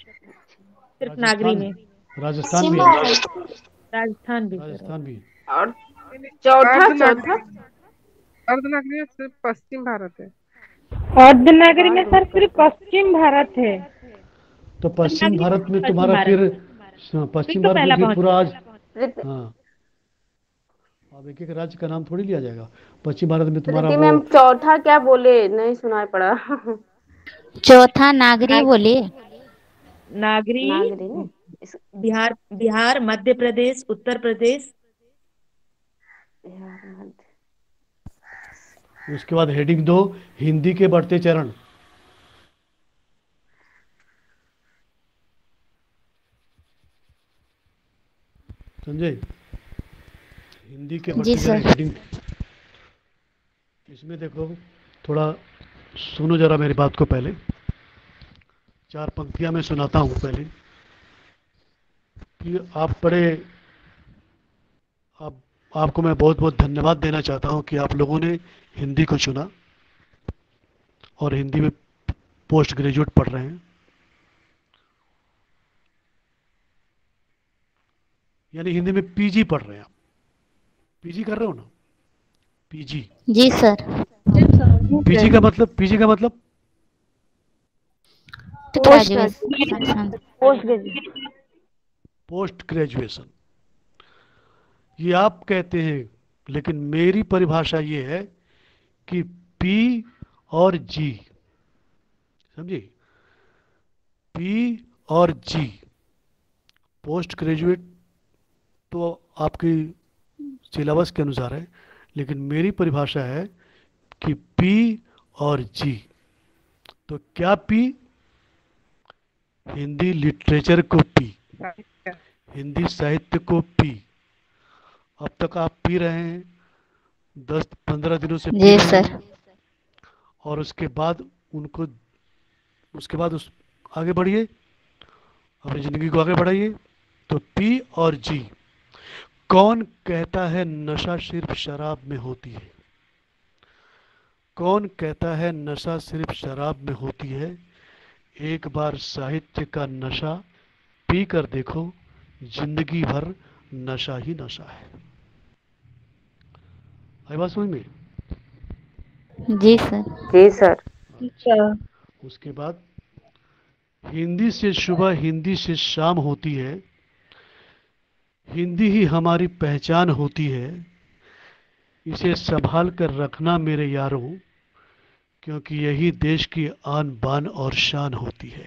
सिर्फ नागरी राजस्थान, में। राजस्थान पश्चिम भी है। भारत। राजस्थान भी सर। राजस्थान भी। और चौथा चौथा अर्धनागरी, अर्धनागरी में सिर्फ पश्चिम भारत है। अर्धनगरी में और सर उत्तर सिर्फ पश्चिम भारत है। तो पश्चिम नागरी में भारत सिर्फ में पश्चिम तुम्हारा भारत। फिर फिर पश्चिम तो भारत में पहला फिर पहुंच पूरा आज, प्रीति हाँ, अब एक एक राज्य का नाम थोड़ी लिया जाएगा। पश्चिम भारत में तुम्हारा प्रीति वो, मैम चौथा क्या बोले, नहीं सुनाई पड़ा। चौथा नागरी नाग, बोले। नागरी। नागरी ने बिहार, बिहार, मध्य प्रदेश, उत्तर प्रदेश। उसके बाद हेडिंग दो, हिंदी के बढ़ते चरण। समझे? हिंदी के जी बढ़ते चरण सर। हेडिंग। इसमें देखो, थोड़ा सुनो जरा मेरी बात को। पहले 4 पंक्तियां मैं सुनाता हूँ पहले, कि आप बड़े, आप आपको मैं बहुत बहुत धन्यवाद देना चाहता हूँ कि आप लोगों ने हिंदी को चुना और हिंदी में पोस्ट ग्रेजुएट पढ़ रहे हैं, यानी हिंदी में पीजी पढ़ रहे हैं। आप पीजी कर रहे हो ना? पीजी। जी सर। पीजी का मतलब graduation. Post graduate. Post graduation. ये आप कहते हैं, लेकिन मेरी परिभाषा ये है कि पी और जी, समझे? पी और जी। पोस्ट ग्रेजुएट तो आपकी सिलेबस के अनुसार है, लेकिन मेरी परिभाषा है कि पी और जी। तो क्या पी? हिंदी लिटरेचर को पी, हिंदी साहित्य को पी। अब तक आप पी रहे हैं, 10-15 दिनों से पी जी रहे सर। हैं, और उसके बाद उनको, उसके बाद उस आगे बढ़िए, अपनी ज़िंदगी को आगे बढ़ाइए। तो पी और जी। कौन कहता है नशा सिर्फ शराब में होती है? कौन कहता है नशा सिर्फ शराब में होती है? एक बार साहित्य का नशा पी कर देखो, जिंदगी भर नशा ही नशा है। आई बात समझ में? जी सर। जी सर। अच्छा। उसके बाद, हिंदी से सुबह, हिंदी से शाम होती है, हिंदी ही हमारी पहचान होती है। इसे संभाल कर रखना मेरे यारों, क्योंकि यही देश की आन बान और शान होती है।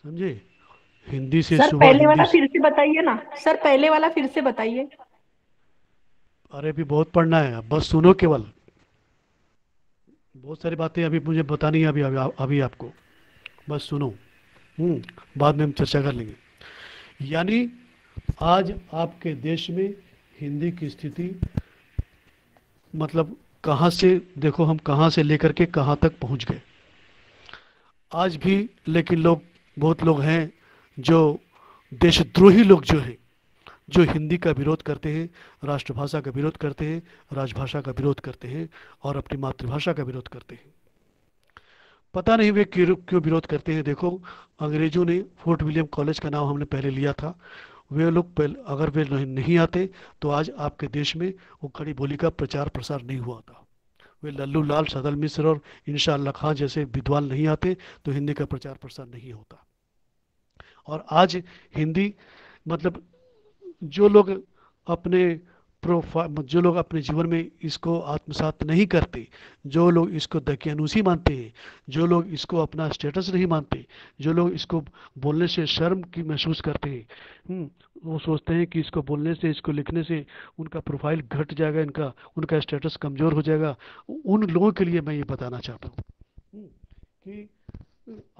समझे? हिंदी से सर सुबह, पहले हिंदी वाला से, फिर से बताइए ना। सर पहले वाला फिर से बताइए। अरे भी बहुत पढ़ना है, बस सुनो केवल। बहुत सारी बातें अभी मुझे बतानी है, अभी आपको, बस सुनो। बाद में हम चर्चा कर लेंगे। यानी आज आपके देश में हिंदी की स्थिति, मतलब कहाँ से, देखो हम कहाँ से लेकर के कहाँ तक पहुँच गए आज भी। लेकिन लोग, बहुत लोग हैं जो देशद्रोही लोग जो हैं, जो हिंदी का विरोध करते हैं, राष्ट्रभाषा का विरोध करते हैं, राजभाषा का विरोध करते हैं, और अपनी मातृभाषा का विरोध करते हैं। पता नहीं वे क्यों विरोध करते हैं। देखो, अंग्रेजों ने फोर्ट विलियम कॉलेज का नाम हमने पहले लिया था। वे लोग पहले, अगर वे नहीं आते तो आज आपके देश में वो खड़ी बोली का प्रचार प्रसार नहीं हुआ था। वे लल्लू लाल, सदल मिश्र और इंशा अल्लाह खां जैसे विद्वान नहीं आते तो हिंदी का प्रचार प्रसार नहीं होता। और आज हिंदी, मतलब जो लोग अपने जो लोग अपने जीवन में इसको आत्मसात नहीं करते, जो लोग इसको दकियानूसी मानते हैं, जो लोग इसको अपना स्टेटस नहीं मानते, जो लोग इसको बोलने से शर्म की महसूस करते हैं, वो सोचते हैं कि इसको बोलने से, इसको लिखने से उनका प्रोफाइल घट जाएगा, उनका स्टेटस कमज़ोर हो जाएगा। उन लोगों के लिए मैं ये बताना चाहता हूँ कि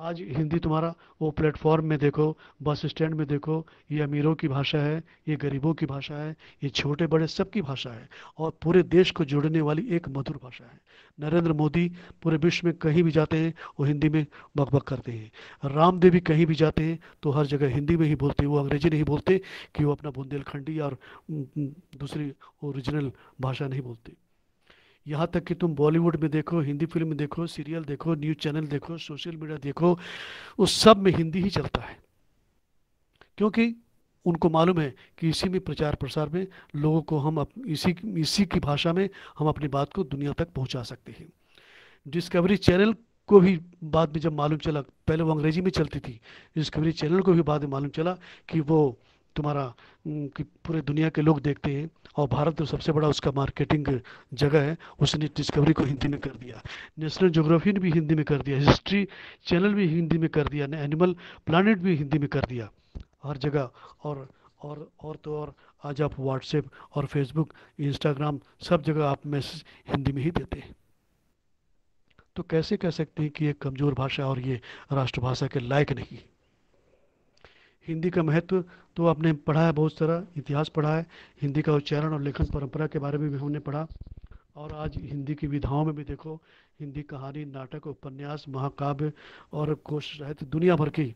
आज हिंदी तुम्हारा वो प्लेटफॉर्म में देखो, बस स्टैंड में देखो, ये अमीरों की भाषा है, ये गरीबों की भाषा है, ये छोटे बड़े सबकी भाषा है, और पूरे देश को जोड़ने वाली एक मधुर भाषा है। नरेंद्र मोदी पूरे विश्व में कहीं भी जाते हैं वो हिंदी में बकबक करते हैं। रामदेव भी कहीं भी जाते हैं तो हर जगह हिंदी में ही बोलते हैं, वो अंग्रेजी नहीं बोलते कि वो अपना बुंदेलखंडी और दूसरी ओरिजिनल भाषा नहीं बोलते। यहाँ तक कि तुम बॉलीवुड में देखो, हिंदी फिल्म में देखो, सीरियल देखो, न्यूज़ चैनल देखो, सोशल मीडिया देखो, उस सब में हिंदी ही चलता है, क्योंकि उनको मालूम है कि इसी में प्रचार प्रसार में लोगों को हम इसी की भाषा में हम अपनी बात को दुनिया तक पहुंचा सकते हैं। डिस्कवरी चैनल को भी बाद में जब मालूम चला, पहले वो अंग्रेजी में चलती थी, डिस्कवरी चैनल को भी बाद में मालूम चला कि वो तुम्हारा कि पूरे दुनिया के लोग देखते हैं और भारत तो सबसे बड़ा उसका मार्केटिंग जगह है, उसने डिस्कवरी को हिंदी में कर दिया। नेशनल ज्योग्राफी ने भी हिंदी में कर दिया, हिस्ट्री चैनल भी हिंदी में कर दिया, एनिमल प्लानिट भी हिंदी में कर दिया, हर जगह। और तो और आज आप व्हाट्सएप और फेसबुक, इंस्टाग्राम सब जगह आप मैसेज हिंदी में ही देते हैं। तो कैसे कह सकते हैं कि ये कमज़ोर भाषा और ये राष्ट्रभाषा के लायक नहीं। हिंदी का महत्व तो आपने पढ़ा है, बहुत सारा इतिहास पढ़ा है, हिंदी का उच्चारण और लेखन परंपरा के बारे में भी हमने पढ़ा। और आज हिंदी की विधाओं में भी देखो, हिंदी कहानी, नाटक, उपन्यास, महाकाव्य और कोश साहित्य दुनिया भर की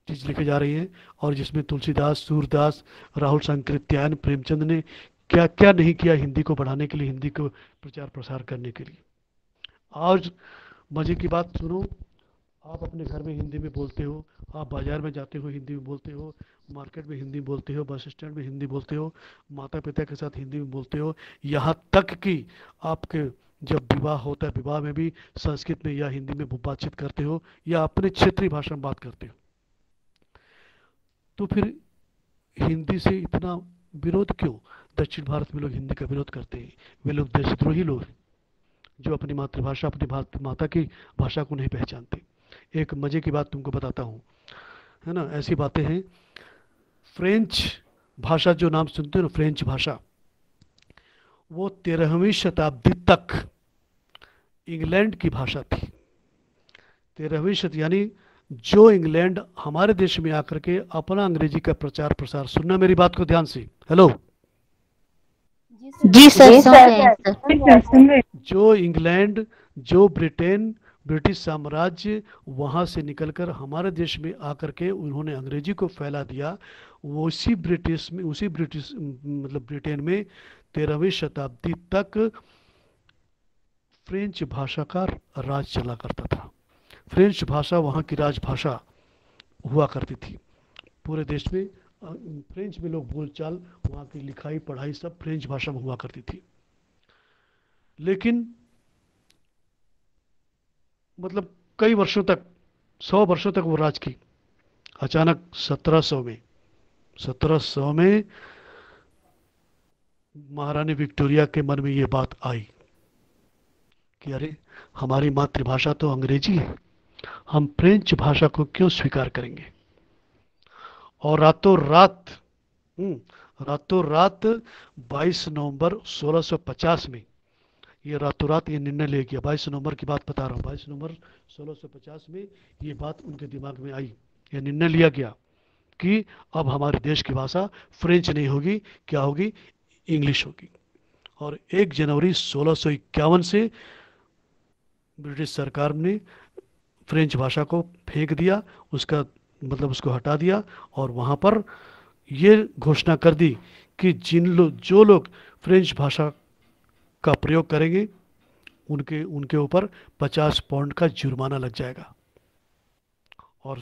चीज़ लिखी जा रही है, और जिसमें तुलसीदास, सूरदास, राहुल सांकृत्यायन, प्रेमचंद ने क्या क्या नहीं किया हिंदी को बढ़ाने के लिए, हिंदी को प्रचार प्रसार करने के लिए। आज मज़े की बात सुनो, आप अपने घर में हिंदी में बोलते हो, आप बाज़ार में जाते हो हिंदी में बोलते हो, मार्केट में हिंदी बोलते हो, बस स्टैंड में हिंदी बोलते हो, माता पिता के साथ हिंदी में बोलते हो, यहाँ तक कि आपके जब विवाह होता है, विवाह में भी संस्कृत में या हिंदी में बातचीत करते हो या अपने क्षेत्रीय भाषा में बात करते हो। तो फिर हिंदी से इतना विरोध क्यों? दक्षिण भारत में लोग हिंदी का विरोध करते हैं, वे लोग देशद्रोही लोग हैं जो अपनी मातृभाषा, अपनी माता की भाषा को नहीं पहचानते। एक मज़े की बात तुमको बताता हूँ, है ना, ऐसी बातें हैं। फ्रेंच भाषा जो नाम सुनते हो ना, फ्रेंच भाषा, वो 13वीं शताब्दी तक इंग्लैंड की भाषा थी। 13वीं शताब्दी यानी जो इंग्लैंड हमारे देश में आकर के अपना अंग्रेजी का प्रचार प्रसार, सुनना मेरी बात को ध्यान से, हेलो जी सर, सुन रहे हैं सर। जो इंग्लैंड, जो ब्रिटेन, ब्रिटिश साम्राज्य वहाँ से निकलकर हमारे देश में आकर के उन्होंने अंग्रेजी को फैला दिया, वो उसी ब्रिटिश मतलब ब्रिटेन में 13वीं शताब्दी तक फ्रेंच भाषा का राज चला करता था। फ्रेंच भाषा वहाँ की राजभाषा हुआ करती थी। पूरे देश में फ्रेंच में लोग बोलचाल, वहाँ की लिखाई पढ़ाई सब फ्रेंच भाषा में हुआ करती थी। लेकिन मतलब कई वर्षों तक, 100 वर्षों तक वो राज की। अचानक 1700 में महारानी विक्टोरिया के मन में ये बात आई कि अरे हमारी मातृभाषा तो अंग्रेजी है, हम फ्रेंच भाषा को क्यों स्वीकार करेंगे। और रातों रात 22 नवंबर 1650 में ये रातों रात ये निर्णय ले गया। 22 नवंबर की बात बता रहा हूँ, 22 नवंबर 1650 में ये बात उनके दिमाग में आई, ये निर्णय लिया गया कि अब हमारे देश की भाषा फ्रेंच नहीं होगी, क्या होगी, इंग्लिश होगी। और 1 जनवरी 1651 से ब्रिटिश सरकार ने फ्रेंच भाषा को फेंक दिया, उसका मतलब उसको हटा दिया, और वहाँ पर ये घोषणा कर दी कि जो लोग फ्रेंच भाषा का प्रयोग करेंगे उनके ऊपर 50 पाउंड का जुर्माना लग जाएगा। और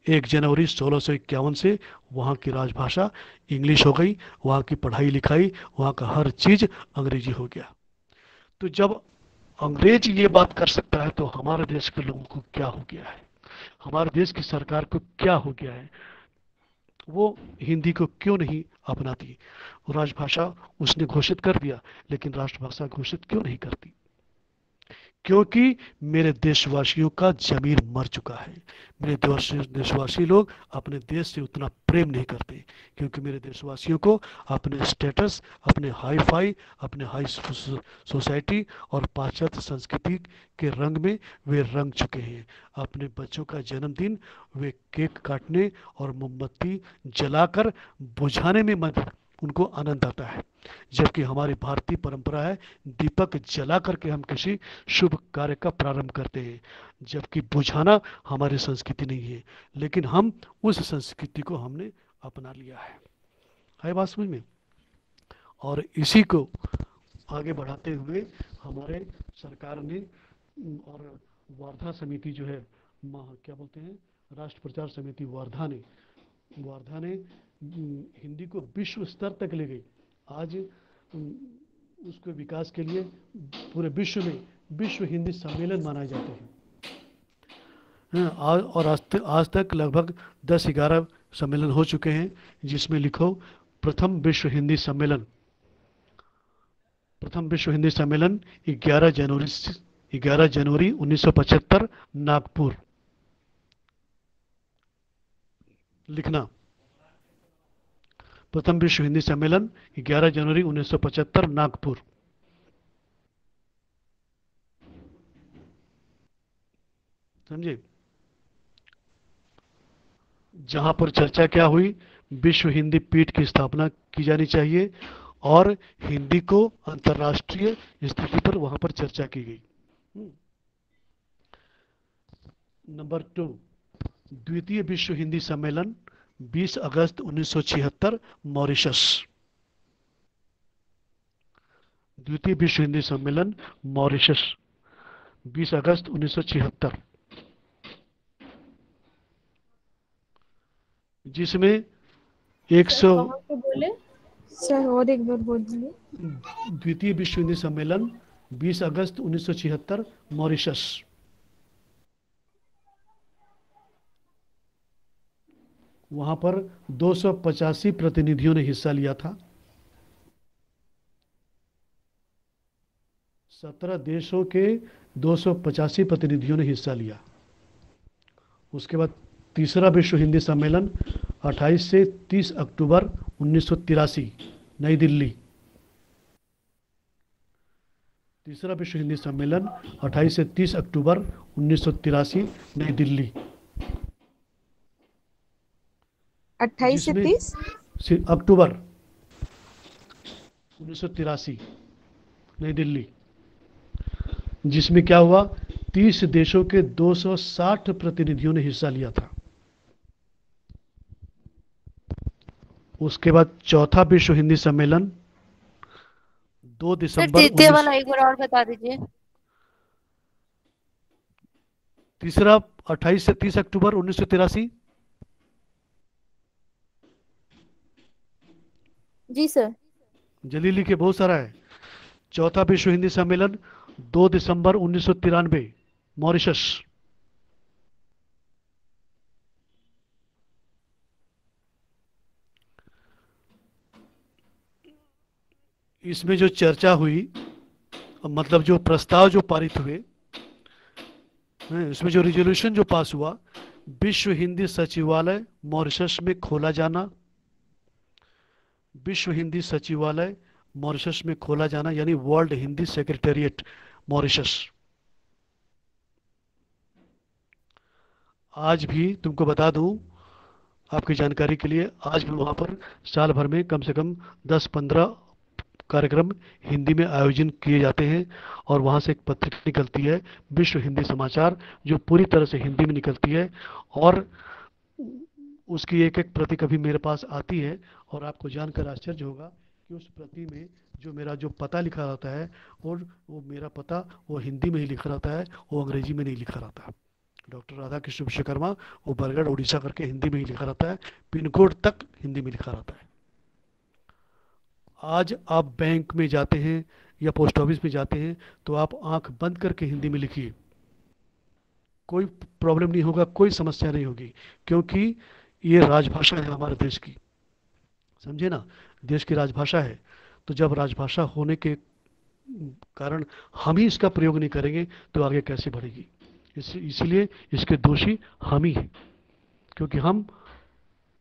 1 जनवरी 1651 से वहाँ की राजभाषा इंग्लिश हो गई, वहाँ की पढ़ाई लिखाई, वहाँ का हर चीज़ अंग्रेजी हो गया। तो जब अंग्रेज ये बात कर सकता है तो हमारे देश के लोगों को क्या हो गया है, हमारे देश की सरकार को क्या हो गया है, वो हिंदी को क्यों नहीं अपनाती। राजभाषा उसने घोषित कर दिया, लेकिन राष्ट्रभाषा घोषित क्यों नहीं करती। क्योंकि मेरे देशवासियों का जमीर मर चुका है। मेरे देशवासी लोग अपने देश से उतना प्रेम नहीं करते, क्योंकि मेरे देशवासियों को अपने स्टेटस, अपने हाई फाई, अपने हाई सोसाइटी और पाश्चात्य संस्कृति के रंग में वे रंग चुके हैं। अपने बच्चों का जन्मदिन वे केक काटने और मोमबत्ती जलाकर बुझाने में मत उनको आनंद आता है, जबकि हमारी भारतीय परंपरा है दीपक जला करके हम किसी शुभ कार्य का प्रारंभ करते हैं, जबकि बुझाना हमारी संस्कृति नहीं है, लेकिन हम उस संस्कृति को हमने अपना लिया है बात समझ में। और इसी को आगे बढ़ाते हुए हमारे सरकार ने और वार्धा समिति जो है, क्या बोलते हैं, राष्ट्र प्रचार समिति वार्धा ने हिंदी को विश्व स्तर तक ले गई। आज उसके विकास के लिए पूरे विश्व में विश्व हिंदी सम्मेलन मनाए जाते हैं। और आज तक लगभग 10-11 सम्मेलन हो चुके हैं, जिसमें लिखो प्रथम विश्व हिंदी सम्मेलन 11 जनवरी 1975 नागपुर। लिखना, प्रथम विश्व हिंदी सम्मेलन 11 जनवरी 1975 नागपुर। समझे? जहां पर चर्चा क्या हुई, विश्व हिंदी पीठ की स्थापना की जानी चाहिए और हिंदी को अंतर्राष्ट्रीय स्थिति पर वहां पर चर्चा की गई। नंबर 2, द्वितीय विश्व हिंदी सम्मेलन 20 अगस्त 1976 मॉरिशस। द्वितीय विश्व हिंदी सम्मेलन मॉरिशस 20 अगस्त 1976, जिसमें 100 कहाँ पे बोले सर, और एक बार बोल दीजिए। द्वितीय विश्व हिंदी सम्मेलन 20 अगस्त 1976 मॉरिशस। वहां पर 285 प्रतिनिधियों ने हिस्सा लिया था। 17 देशों के 285 प्रतिनिधियों ने हिस्सा लिया। उसके बाद तीसरा विश्व हिंदी सम्मेलन 28 से 30 अक्टूबर 1983 नई दिल्ली। तीसरा विश्व हिंदी सम्मेलन 28 से 30 अक्टूबर 1983 नई दिल्ली। 28 से 30 अक्टूबर 1983 नई दिल्ली, जिसमें क्या हुआ, 30 देशों के 260 प्रतिनिधियों ने हिस्सा लिया था। उसके बाद चौथा विश्व हिंदी सम्मेलन 2 दिसंबर तृतीय वाला एक बार और बता दीजिए। तीसरा 28 से 30 अक्टूबर 1983। जी सर। जल्दी लिखिए, बहुत सारा है। चौथा विश्व हिंदी सम्मेलन 2 दिसंबर 1993 मॉरिशस। इसमें जो चर्चा हुई, मतलब जो प्रस्ताव जो पारित हुए, इसमें जो रिजोल्यूशन जो पास हुआ, विश्व हिंदी सचिवालय मॉरिशस में खोला जाना। विश्व हिंदी सचिवालय मॉरिशस में खोला जाना, यानी वर्ल्ड हिंदी सेक्रेटेरिएट मॉरिशस। आज भी तुमको बता दूं, आपकी जानकारी के लिए, आज भी वहां पर साल भर में कम से कम 10-15 कार्यक्रम हिंदी में आयोजन किए जाते हैं। और वहां से एक पत्रिका निकलती है, विश्व हिंदी समाचार, जो पूरी तरह से हिंदी में निकलती है, और उसकी एक एक प्रति कभी मेरे पास आती है। और आपको जानकर आश्चर्य होगा कि उस प्रति में जो मेरा जो पता लिखा रहता है, और वो मेरा पता वो हिंदी में ही लिखा रहता है, वो अंग्रेजी में नहीं लिखा रहता है। डॉक्टर राधा कृष्ण विश्वकर्मा, वो बरगढ़ उड़ीसा करके हिंदी में ही लिखा रहता है, पिन कोड तक हिंदी में लिखा रहता है। आज आप बैंक में जाते हैं या पोस्ट ऑफिस में जाते हैं, तो आप आंख बंद करके हिंदी में लिखिए, कोई प्रॉब्लम नहीं होगा, कोई समस्या नहीं होगी, क्योंकि ये राजभाषा है हमारे देश की। समझे ना, देश की राजभाषा है। तो जब राजभाषा होने के कारण हम ही इसका प्रयोग नहीं करेंगे तो आगे कैसे बढ़ेगी। इसीलिए इसके दोषी हम ही हैं, क्योंकि हम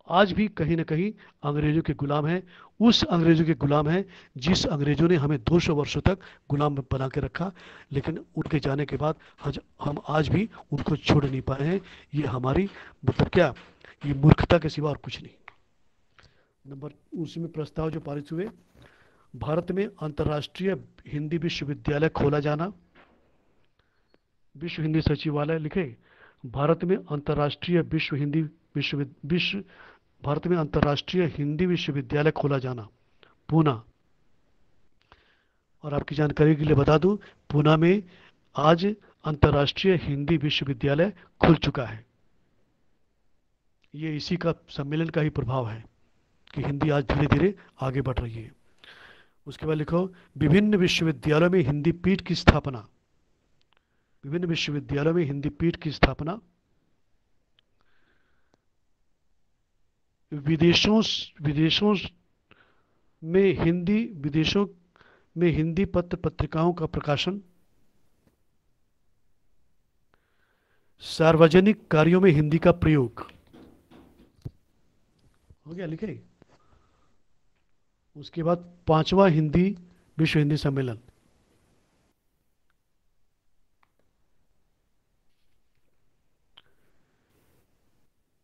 आज भी कहीं ना कहीं अंग्रेजों के गुलाम हैं। उस अंग्रेजों के गुलाम हैं जिस अंग्रेजों ने हमें 200 वर्षों तक गुलाम बना के रखा, लेकिन उनके जाने के बाद हम आज भी उनको छोड़ नहीं पाए हैं। ये हमारी मतलब क्या, ये मूर्खता के सिवा और कुछ नहीं। नंबर उसमें प्रस्ताव जो पारित हुए, भारत में अंतर्राष्ट्रीय हिंदी विश्वविद्यालय खोला जाना। विश्व हिंदी सचिवालय लिखे, भारत में अंतर्राष्ट्रीय भारत में अंतर्राष्ट्रीय हिंदी विश्वविद्यालय खोला जाना, पूना। और आपकी जानकारी के लिए बता दूं, पूना में आज अंतर्राष्ट्रीय हिंदी विश्वविद्यालय खुल चुका है। ये इसी का सम्मेलन का ही प्रभाव है कि हिंदी आज धीरे धीरे आगे बढ़ रही है। उसके बाद लिखो, विभिन्न विश्वविद्यालयों में हिंदी पीठ की स्थापना। विभिन्न विश्वविद्यालयों में हिंदी पीठ की स्थापना। विदेशों में हिंदी पत्र पत्रिकाओं का प्रकाशन। सार्वजनिक कार्यों में हिंदी का प्रयोग। हो गया लिखे। उसके बाद 5वां विश्व हिंदी सम्मेलन।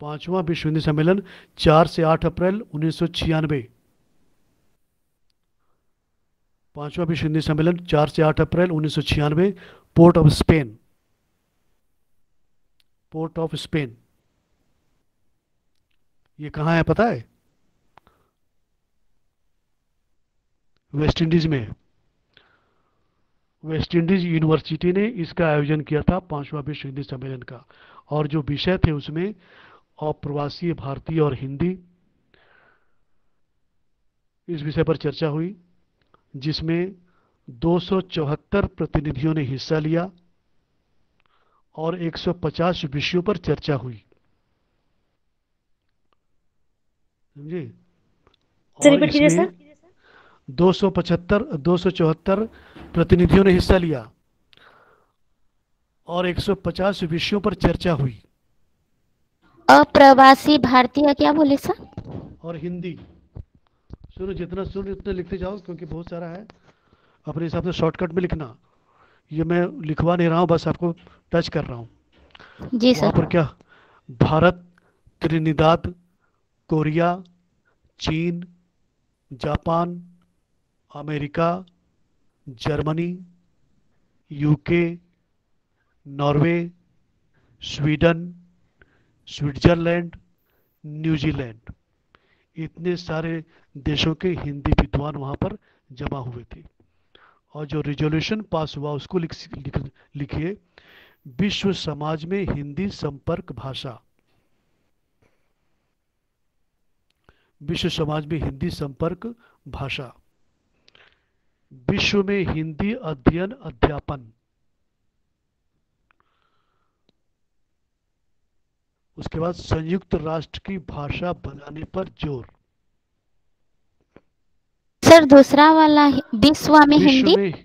पांचवा विश्व हिंदी सम्मेलन 4 से 8 अप्रैल 1996। पांचवा विश्व हिंदी सम्मेलन 4 से 8 अप्रैल 1996, port of Spain. Port of Spain ये कहाँ है पता है? वेस्ट इंडीज में। वेस्ट इंडीज यूनिवर्सिटी ने इसका आयोजन किया था 5वां विश्व हिंदी सम्मेलन का, और जो विषय थे उसमें अप्रवासी भारतीय और हिंदी, इस विषय पर चर्चा हुई, जिसमें 274 प्रतिनिधियों ने हिस्सा लिया और 150 विषयों पर चर्चा हुई। समझे? और इसमें 274 प्रतिनिधियों ने हिस्सा लिया और 150 विषयों पर चर्चा हुई। अप्रवासी भारतीय क्या बोले सर? और हिंदी। सुनो, जितना सुनो उतना लिखते जाओ, क्योंकि बहुत सारा है, अपने हिसाब से शॉर्टकट में लिखना। ये मैं लिखवा नहीं रहा हूँ, बस आपको टच कर रहा हूँ। जी सर। वहाँ पर क्या, भारत, त्रिनिदाद, कोरिया, चीन, Japan, America, Germany, UK, Norway, Sweden, Switzerland, New Zealand, इतने सारे देशों के हिंदी विद्वान वहाँ पर जमा हुए थे। और जो रिजोल्यूशन पास हुआ उसको लिखिए, विश्व समाज में हिंदी संपर्क भाषा। विश्व समाज में हिंदी संपर्क भाषा। विश्व में हिंदी अध्ययन अध्यापन। उसके बाद संयुक्त राष्ट्र की भाषा बनाने पर जोर। सर दूसरा वाला विश्व में हिंदी, में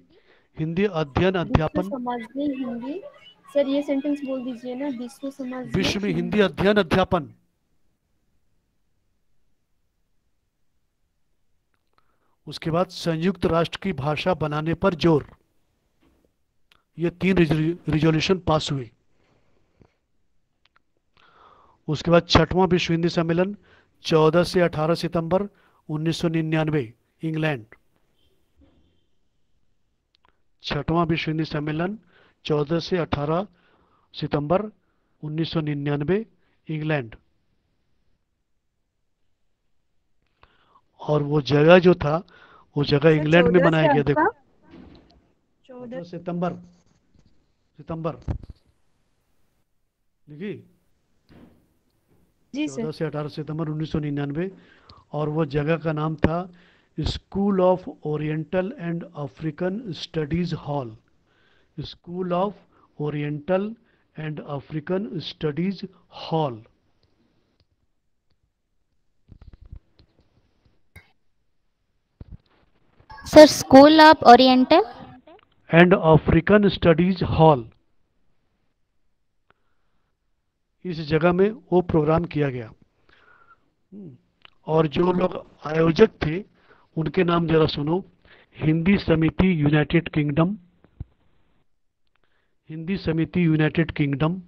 हिंदी अध्ययन अध्यापन। समाज में हिंदी। सर ये सेंटेंस बोल दीजिए ना, विश्व समाज विश्व में हिंदी अध्ययन अध्यापन। उसके बाद संयुक्त राष्ट्र की भाषा बनाने पर जोर। ये 3 रिजोल्यूशन पास हुए। उसके बाद 6वां विश्व हिंदी सम्मेलन 14 से 18 सितंबर 1999, इंग्लैंड। 6वां विश्व हिंदी सम्मेलन 14 से 18 सितंबर 1999, इंग्लैंड। और वो जगह जो था, वो जगह इंग्लैंड में बनाया गया। देखो 14 सितंबर देखिए, 14 से 18 सितंबर 1999, और वो जगह का नाम था school of oriental and African studies hall. School of oriental and African studies hall. Sir school of oriental and African studies hall, इस जगह में वो प्रोग्राम किया गया। और जो लोग आयोजक थे उनके नाम जरा सुनो। हिंदी समिति यूनाइटेड किंगडम, हिंदी समिति यूनाइटेड किंगडम,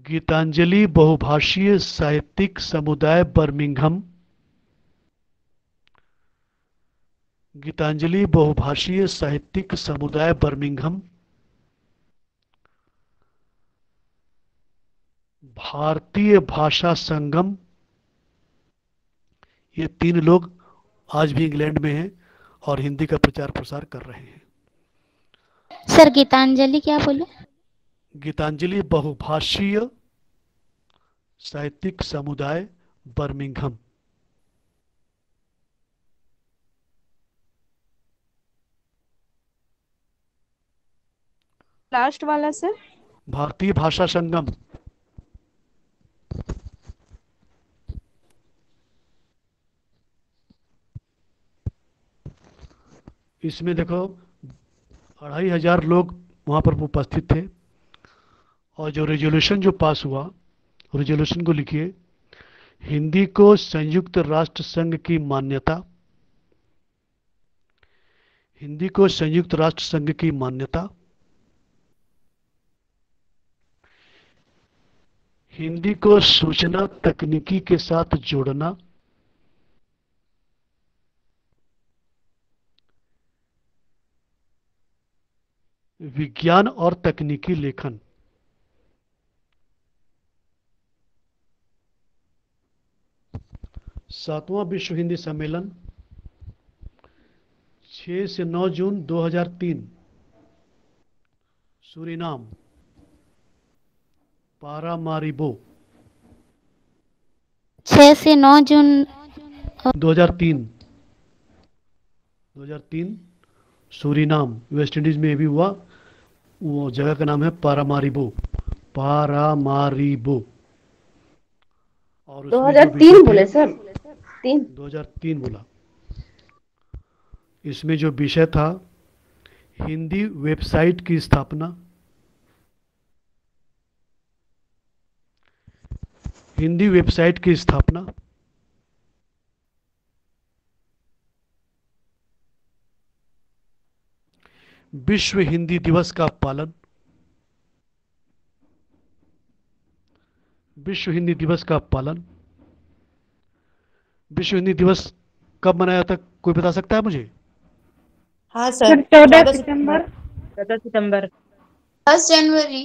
गीतांजलि बहुभाषीय साहित्यिक समुदाय बर्मिंघम, गीतांजलि बहुभाषीय साहित्यिक समुदाय बर्मिंघम, भारतीय भाषा संगम, ये 3 लोग आज भी इंग्लैंड में हैं और हिंदी का प्रचार प्रसार कर रहे हैं। सर गीतांजलि क्या बोले? गीतांजलि बहुभाषीय साहित्यिक समुदाय बर्मिंघम। लास्ट वाला सर? भारतीय भाषा संगम। इसमें देखो 2500 लोग वहां पर उपस्थित थे और जो रेजोल्यूशन जो पास हुआ, रेजोल्यूशन को लिखिए। हिंदी को संयुक्त राष्ट्र संघ की मान्यता, हिंदी को संयुक्त राष्ट्र संघ की मान्यता, हिंदी को सूचना तकनीकी के साथ जोड़ना, विज्ञान और तकनीकी लेखन, सातवां विश्व हिंदी सम्मेलन 6 से 9 जून 2003, सूरीनाम, पारामारिबो। 6 से 9 जून 2003, 2003 सूरीनाम, वेस्ट इंडीज में भी हुआ। वो जगह का नाम है पारामारिबो, पारामारिबो। और उसमें जो 2003 विषय बोले थे, सर? 3? 2003 बोला। इसमें जो विषय था हिंदी वेबसाइट की स्थापना, हिंदी वेबसाइट की स्थापना, विश्व हिंदी दिवस का पालन, विश्व हिंदी दिवस का पालन। विश्व हिंदी दिवस कब मनाया जाता, कोई बता सकता है मुझे? हाँ सर, 14 सितंबर। 14 सितंबर। 10 जनवरी।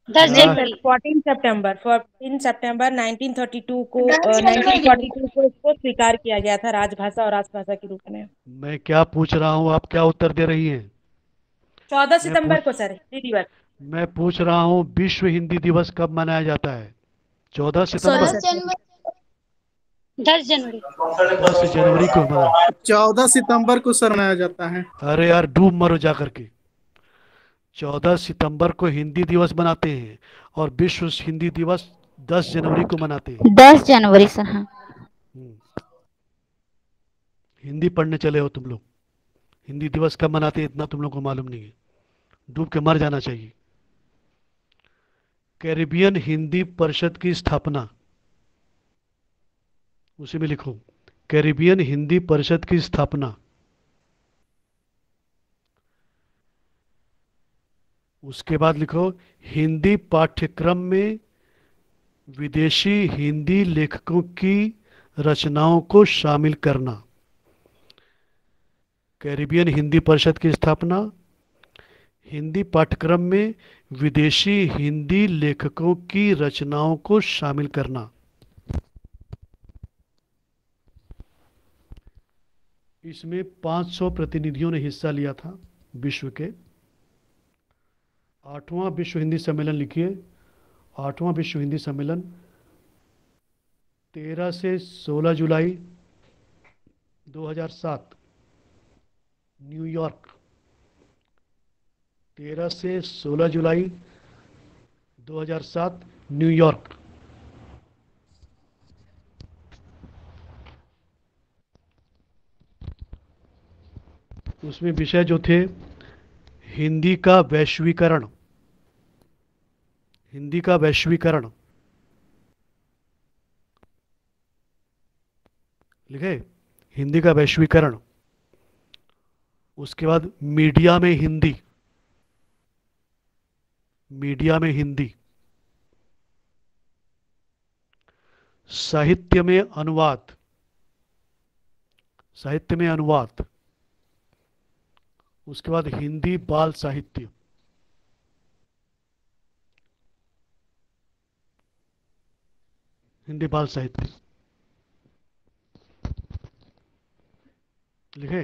10 नहीं जनवरी। सर, 14 सितंबर 1932 को 1942 को इसको स्वीकार किया गया था राजभाषा और राजभाषा के रूप में। मैं क्या पूछ रहा हूं, आप क्या उत्तर दे रही हैं? 14 सितंबर को सर हिंदी दिवस। मैं पूछ रहा हूं विश्व हिंदी दिवस कब मनाया जाता है? 14 सितंबर, 10 जनवरी। 10 जनवरी। 10 जनवरी को मनाया। 14 सितंबर को सर मनाया जाता है। अरे यार डूब मरो जा करके। 14 सितंबर को हिंदी दिवस मनाते हैं और विश्व हिंदी दिवस 10 जनवरी को मनाते हैं। 10 जनवरी सर। हाँ, हिंदी पढ़ने चले हो तुम लोग, हिंदी दिवस कब मनाते हैं इतना तुम लोग को मालूम नहीं है। डूब के मर जाना चाहिए। कैरिबियन हिंदी परिषद की स्थापना, उसी में लिखो कैरिबियन हिंदी परिषद की स्थापना। उसके बाद लिखो हिंदी पाठ्यक्रम में विदेशी हिंदी लेखकों की रचनाओं को शामिल करना। कैरिबियन हिंदी परिषद की स्थापना, हिंदी पाठ्यक्रम में विदेशी हिंदी लेखकों की रचनाओं को शामिल करना। इसमें 500 प्रतिनिधियों ने हिस्सा लिया था विश्व के। 8वां विश्व हिंदी सम्मेलन लिखिए। 8वां विश्व हिंदी सम्मेलन 13 से 16 जुलाई 2007, न्यूयॉर्क। 13 से 16 जुलाई 2007, न्यूयॉर्क। उसमें विषय जो थे हिंदी का वैश्वीकरण, हिंदी का वैश्वीकरण लिखे, हिंदी का वैश्वीकरण। उसके बाद मीडिया में हिंदी, मीडिया में हिंदी। साहित्य में अनुवाद, साहित्य में अनुवाद। उसके बाद हिंदी बाल साहित्य, हिंदी बाल साहित्य लिखे।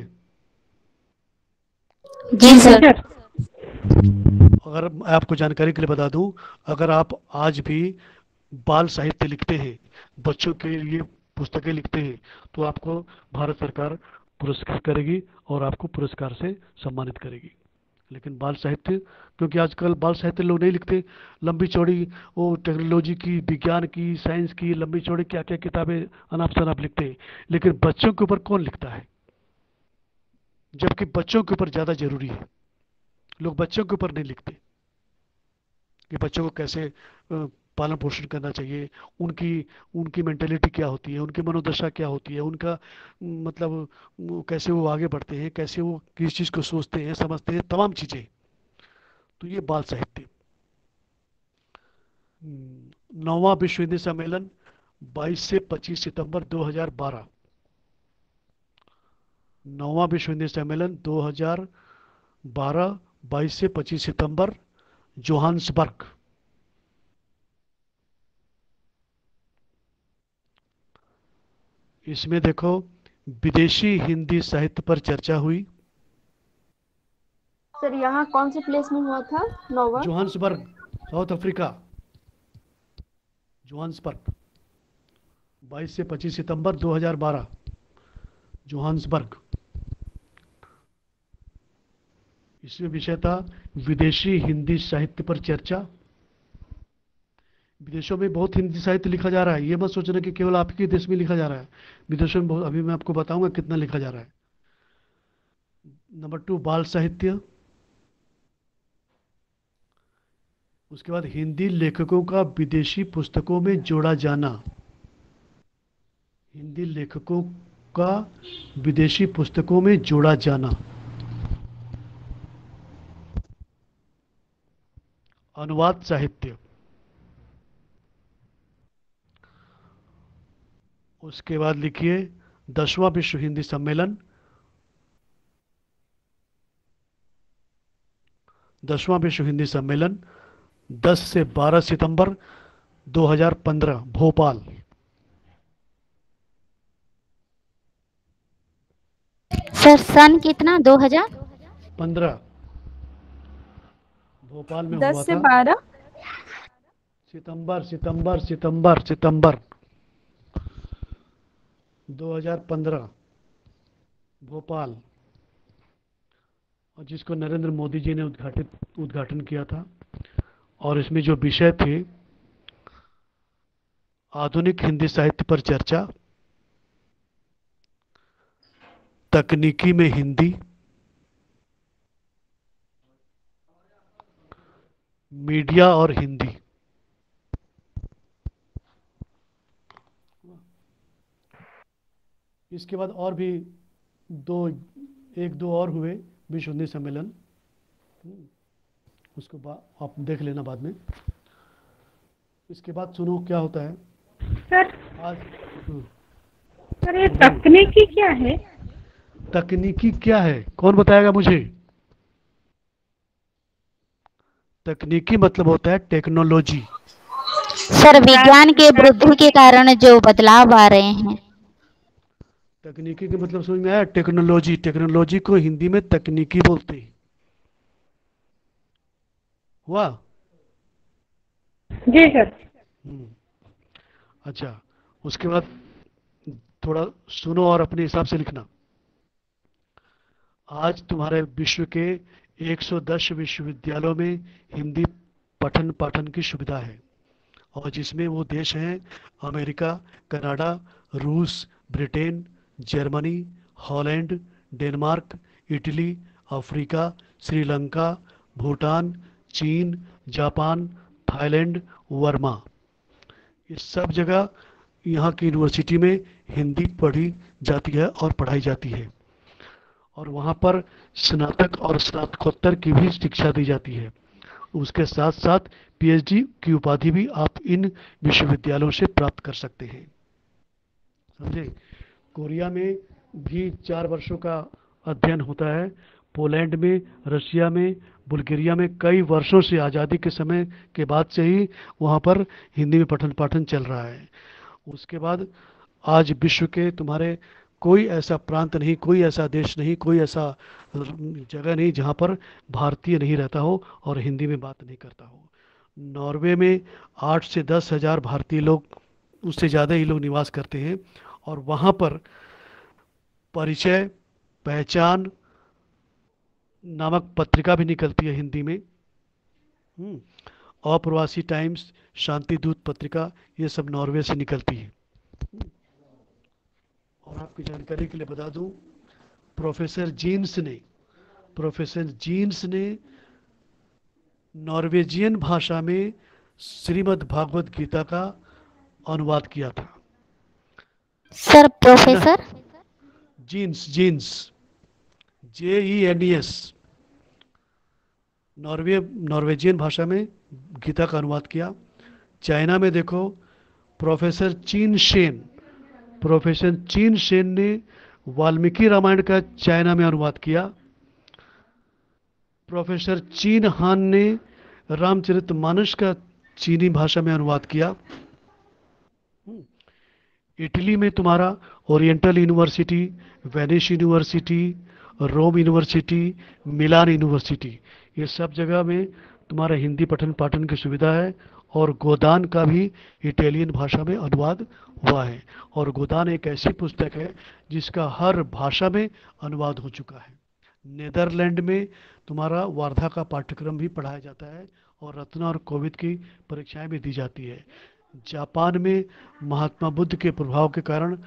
जी सर। अगर मैं आपको जानकारी के लिए बता दूं, अगर आप आज भी बाल साहित्य लिखते हैं, बच्चों के लिए पुस्तकें लिखते हैं, तो आपको भारत सरकार पुरस्कृत करेगी और आपको पुरस्कार से सम्मानित करेगी। लेकिन बाल साहित्य, क्योंकि आजकल बाल साहित्य लोग नहीं लिखते, लंबी चौड़ी वो टेक्नोलॉजी की, विज्ञान की, साइंस की लंबी चौड़ी क्या क्या किताबें अनाप शनाप लिखते हैं, लेकिन बच्चों के ऊपर कौन लिखता है, जबकि बच्चों के ऊपर ज़्यादा जरूरी है। लोग बच्चों के ऊपर नहीं लिखते कि बच्चों को कैसे पालन पोषण करना चाहिए, उनकी उनकी मेंटेलिटी क्या होती है, उनकी मनोदशा क्या होती है, उनका मतलब कैसे वो आगे बढ़ते हैं, कैसे वो किस चीज़ को सोचते हैं, समझते हैं, तमाम चीज़ें। तो ये बाल साहित्य। 9वां विश्व हिंदी सम्मेलन 22 से 25 सितंबर 2012। 9वां विश्व हिंदी सम्मेलन 2012, 22 से 25 सितंबर, जोहान्सबर्ग। इसमें देखो विदेशी हिंदी साहित्य पर चर्चा हुई। सर यहाँ कौन से प्लेस में हुआ था? नोवा जोहान्सबर्ग, साउथ अफ्रीका, जोहान्सबर्ग, 22 से 25 सितंबर 2012, जोहान्सबर्ग। इसमें विषय था विदेशी हिंदी साहित्य पर चर्चा। विदेशों में बहुत हिंदी साहित्य लिखा जा रहा है, ये मत सोचना कि केवल आपके देश में लिखा जा रहा है, विदेशों में बहुत, अभी मैं आपको बताऊंगा कितना लिखा जा रहा है। नंबर 2 बाल साहित्य। उसके बाद हिंदी लेखकों का विदेशी पुस्तकों में जोड़ा जाना, हिंदी लेखकों का विदेशी पुस्तकों में जोड़ा जाना। अनुवाद साहित्य। उसके बाद लिखिए 10वां विश्व हिंदी सम्मेलन, 10वां विश्व हिंदी सम्मेलन 10 से 12 सितंबर 2015, भोपाल। सर सन कितना? 2015 भोपाल में 10 हुआ से था। 12 सितंबर सितंबर सितंबर सितंबर 2015, भोपाल, और जिसको नरेंद्र मोदी जी ने उद्घाटन किया था। और इसमें जो विषय थे आधुनिक हिंदी साहित्य पर चर्चा, तकनीकी में हिंदी, मीडिया और हिंदी। इसके बाद और भी एक दो और हुए विश्व हिंदी सम्मेलन, उसको आप देख लेना बाद में। इसके बाद सुनो क्या होता है सर। आज। सर ये तकनीकी क्या है? तकनीकी क्या है, कौन बताएगा मुझे? तकनीकी मतलब होता है टेक्नोलॉजी। सर विज्ञान के वृद्धि के कारण जो बदलाव आ रहे हैं। तकनीकी के मतलब समझ में आया? टेक्नोलॉजी, टेक्नोलॉजी को हिंदी में तकनीकी बोलते हैं। हुआ? जी सर। अच्छा, उसके बाद थोड़ा सुनो और अपने हिसाब से लिखना। आज तुम्हारे विश्व के 110 विश्वविद्यालयों में हिंदी पठन पाठन की सुविधा है, और जिसमें वो देश हैं अमेरिका, कनाडा, रूस, Britain, Germany, Holland, Denmark, Italy, Africa, Sri Lanka, Bhutan, चीन, जापान, थाईलैंड, वर्मा, ये सब जगह यहाँ की यूनिवर्सिटी में हिंदी पढ़ी जाती है और पढ़ाई जाती है। और वहाँ पर स्नातक और स्नातकोत्तर की भी शिक्षा दी जाती है। उसके साथ साथ पीएचडी की उपाधि भी आप इन विश्वविद्यालयों से प्राप्त कर सकते हैं। समझे? कोरिया में भी 4 वर्षों का अध्ययन होता है। पोलैंड में, रशिया में, बुल्गारिया में कई वर्षों से, आज़ादी के समय के बाद से ही वहाँ पर हिंदी में पठन पाठन चल रहा है। उसके बाद आज विश्व के तुम्हारे कोई ऐसा प्रांत नहीं, कोई ऐसा देश नहीं, कोई ऐसा जगह नहीं जहाँ पर भारतीय नहीं रहता हो और हिंदी में बात नहीं करता हो। नॉर्वे में 8 से 10 हज़ार भारतीय लोग, उससे ज़्यादा ही लोग निवास करते हैं। और वहाँ पर परिचय पहचान नामक पत्रिका भी निकलती है हिंदी में। अप्रवासी टाइम्स, शांति दूत पत्रिका, ये सब नॉर्वे से निकलती है। और आपकी जानकारी के लिए बता दूं, प्रोफेसर जीन्स ने नॉर्वेजियन भाषा में श्रीमद् भागवत गीता का अनुवाद किया था। Sir professor Jenes JENES, Norwegian भाषा में गीता का अनुवाद किया। चाइना में देखो, प्रोफेसर चीन शेन ने वाल्मीकि रामायण का चाइना में अनुवाद किया। प्रोफेसर चीन हान ने रामचरितमानस का चीनी भाषा में अनुवाद किया। इटली में तुम्हारा ओरिएंटल यूनिवर्सिटी, वेनिस यूनिवर्सिटी, रोम यूनिवर्सिटी, मिलान यूनिवर्सिटी, ये सब जगह में तुम्हारा हिंदी पठन पाठन की सुविधा है। और गोदान का भी इटालियन भाषा में अनुवाद हुआ है। और गोदान एक ऐसी पुस्तक है जिसका हर भाषा में अनुवाद हो चुका है। नीदरलैंड में तुम्हारा वार्धा का पाठ्यक्रम भी पढ़ाया जाता है और रत्ना और कोविद की परीक्षाएं भी दी जाती है। जापान में महात्मा बुद्ध के प्रभाव के कारण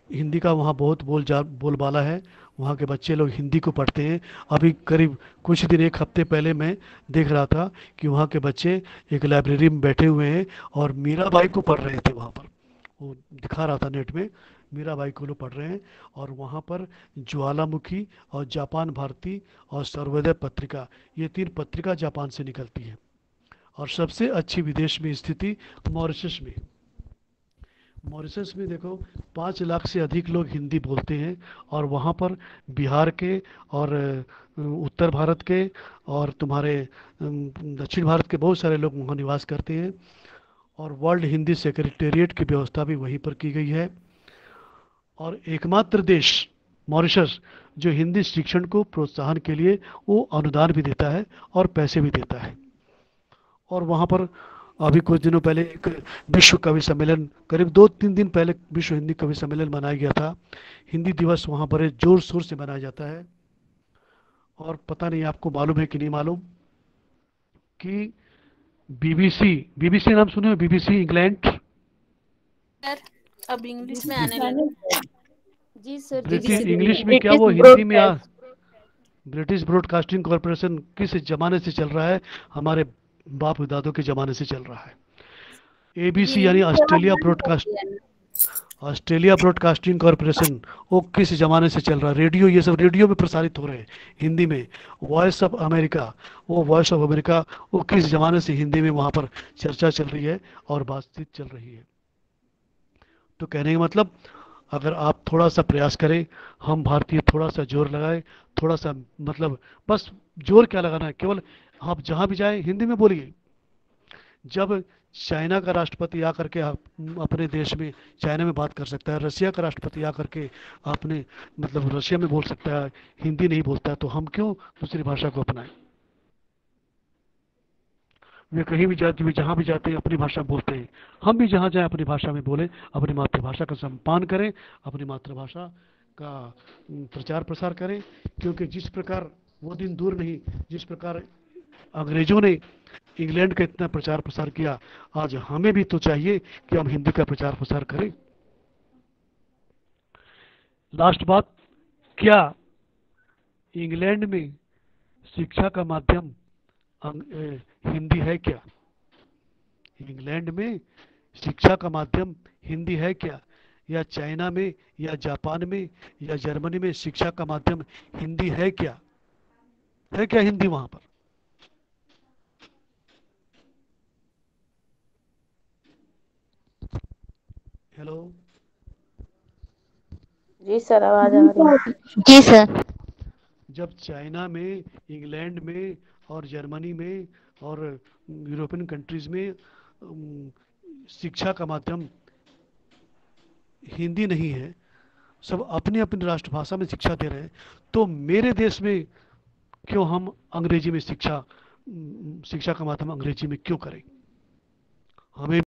हिंदी का वहाँ बहुत बोलबाला है। वहाँ के बच्चे लोग हिंदी को पढ़ते हैं। अभी करीब कुछ दिन, 1 हफ्ते पहले मैं देख रहा था कि वहाँ के बच्चे एक लाइब्रेरी में बैठे हुए हैं और मीराबाई को पढ़ रहे थे। वहाँ पर वो दिखा रहा था नेट में, मीराबाई को लोग पढ़ रहे हैं। और वहाँ पर ज्वालामुखी और जापान भारती और सर्वोदय पत्रिका, ये 3 पत्रिका जापान से निकलती है। और सबसे अच्छी विदेश में स्थिति मॉरिशस में। मॉरिशस में देखो 5 लाख से अधिक लोग हिंदी बोलते हैं। और वहाँ पर बिहार के और उत्तर भारत के और तुम्हारे दक्षिण भारत के बहुत सारे लोग वहाँ निवास करते हैं। और वर्ल्ड हिंदी सेक्रेटेरिएट की व्यवस्था भी वहीं पर की गई है। और एकमात्र देश मॉरिशस जो हिंदी शिक्षण को प्रोत्साहन के लिए वो अनुदान भी देता है और पैसे भी देता है। और वहाँ पर अभी कुछ दिनों पहले एक विश्व कवि सम्मेलन, करीब 2-3 दिन पहले विश्व हिंदी कवि सम्मेलन मनाया गया था। हिंदी दिवस वहाँ बड़े जोर शोर से मनाया जाता है। और पता नहीं आपको मालूम है कि नहीं मालूम कि बीबीसी नाम सुने हो? बीबीसी इंग्लैंड, सर अब इंग्लिश में आने लगा। जी सर। ब्रिटिश इंग्लिश में क्या वो हिंदी में ब्रिटिश ब्रॉडकास्टिंग कॉरपोरेशन किस जमाने से चल रहा है? हमारे बाप दादों के जमाने से चल रहा है। ABC यानी ऑस्ट्रेलिया ब्रॉडकास्टिंग कॉरपोरेशन, वो किस जमाने से चल रहा है? रेडियो, ये सब रेडियो में प्रसारित हो रहे हैं हिंदी में। वॉइस ऑफ अमेरिका, वो किस जमाने से हिंदी में वहाँ पर चर्चा चल रही है और बातचीत चल रही है। तो कहने का मतलब, अगर आप थोड़ा सा प्रयास करें, हम भारतीय थोड़ा सा जोर लगाएं, थोड़ा सा मतलब बस जोर क्या लगाना है, केवल आप जहाँ भी जाएं हिंदी में बोलिए। जब चाइना का राष्ट्रपति आकर के अपने देश में चाइना में बात कर सकता है, रशिया का राष्ट्रपति आकर के अपने मतलब रशिया में बोल सकता है, हिंदी नहीं बोलता है, तो हम क्यों दूसरी भाषा को अपनाएं? वे कहीं भी जाते, वे जहाँ भी जाते हैं अपनी भाषा बोलते हैं। हम भी जहाँ जाएं अपनी भाषा में बोलें, अपनी मातृभाषा का सम्मान करें, अपनी मातृभाषा का प्रचार प्रसार करें। क्योंकि जिस प्रकार वो दिन दूर नहीं, जिस प्रकार अंग्रेजों ने इंग्लैंड का इतना प्रचार प्रसार किया, आज हमें भी तो चाहिए कि हम हिंदी का प्रचार प्रसार करें। लास्ट बात, क्या इंग्लैंड में शिक्षा का माध्यम हिंदी है क्या? इंग्लैंड में शिक्षा का माध्यम हिंदी है क्या? या चाइना में, या जापान में, या जर्मनी में शिक्षा का माध्यम हिंदी है क्या? है क्या हिंदी वहां पर? हेलो जी सर, आवाज आ रही है। जी सर। जब चाइना में, इंग्लैंड में और जर्मनी में और यूरोपियन कंट्रीज में शिक्षा का माध्यम हिंदी नहीं है, सब अपनी अपनी राष्ट्रभाषा में शिक्षा दे रहे हैं, तो मेरे देश में क्यों हम अंग्रेजी में शिक्षा का माध्यम अंग्रेजी में क्यों करें? हमें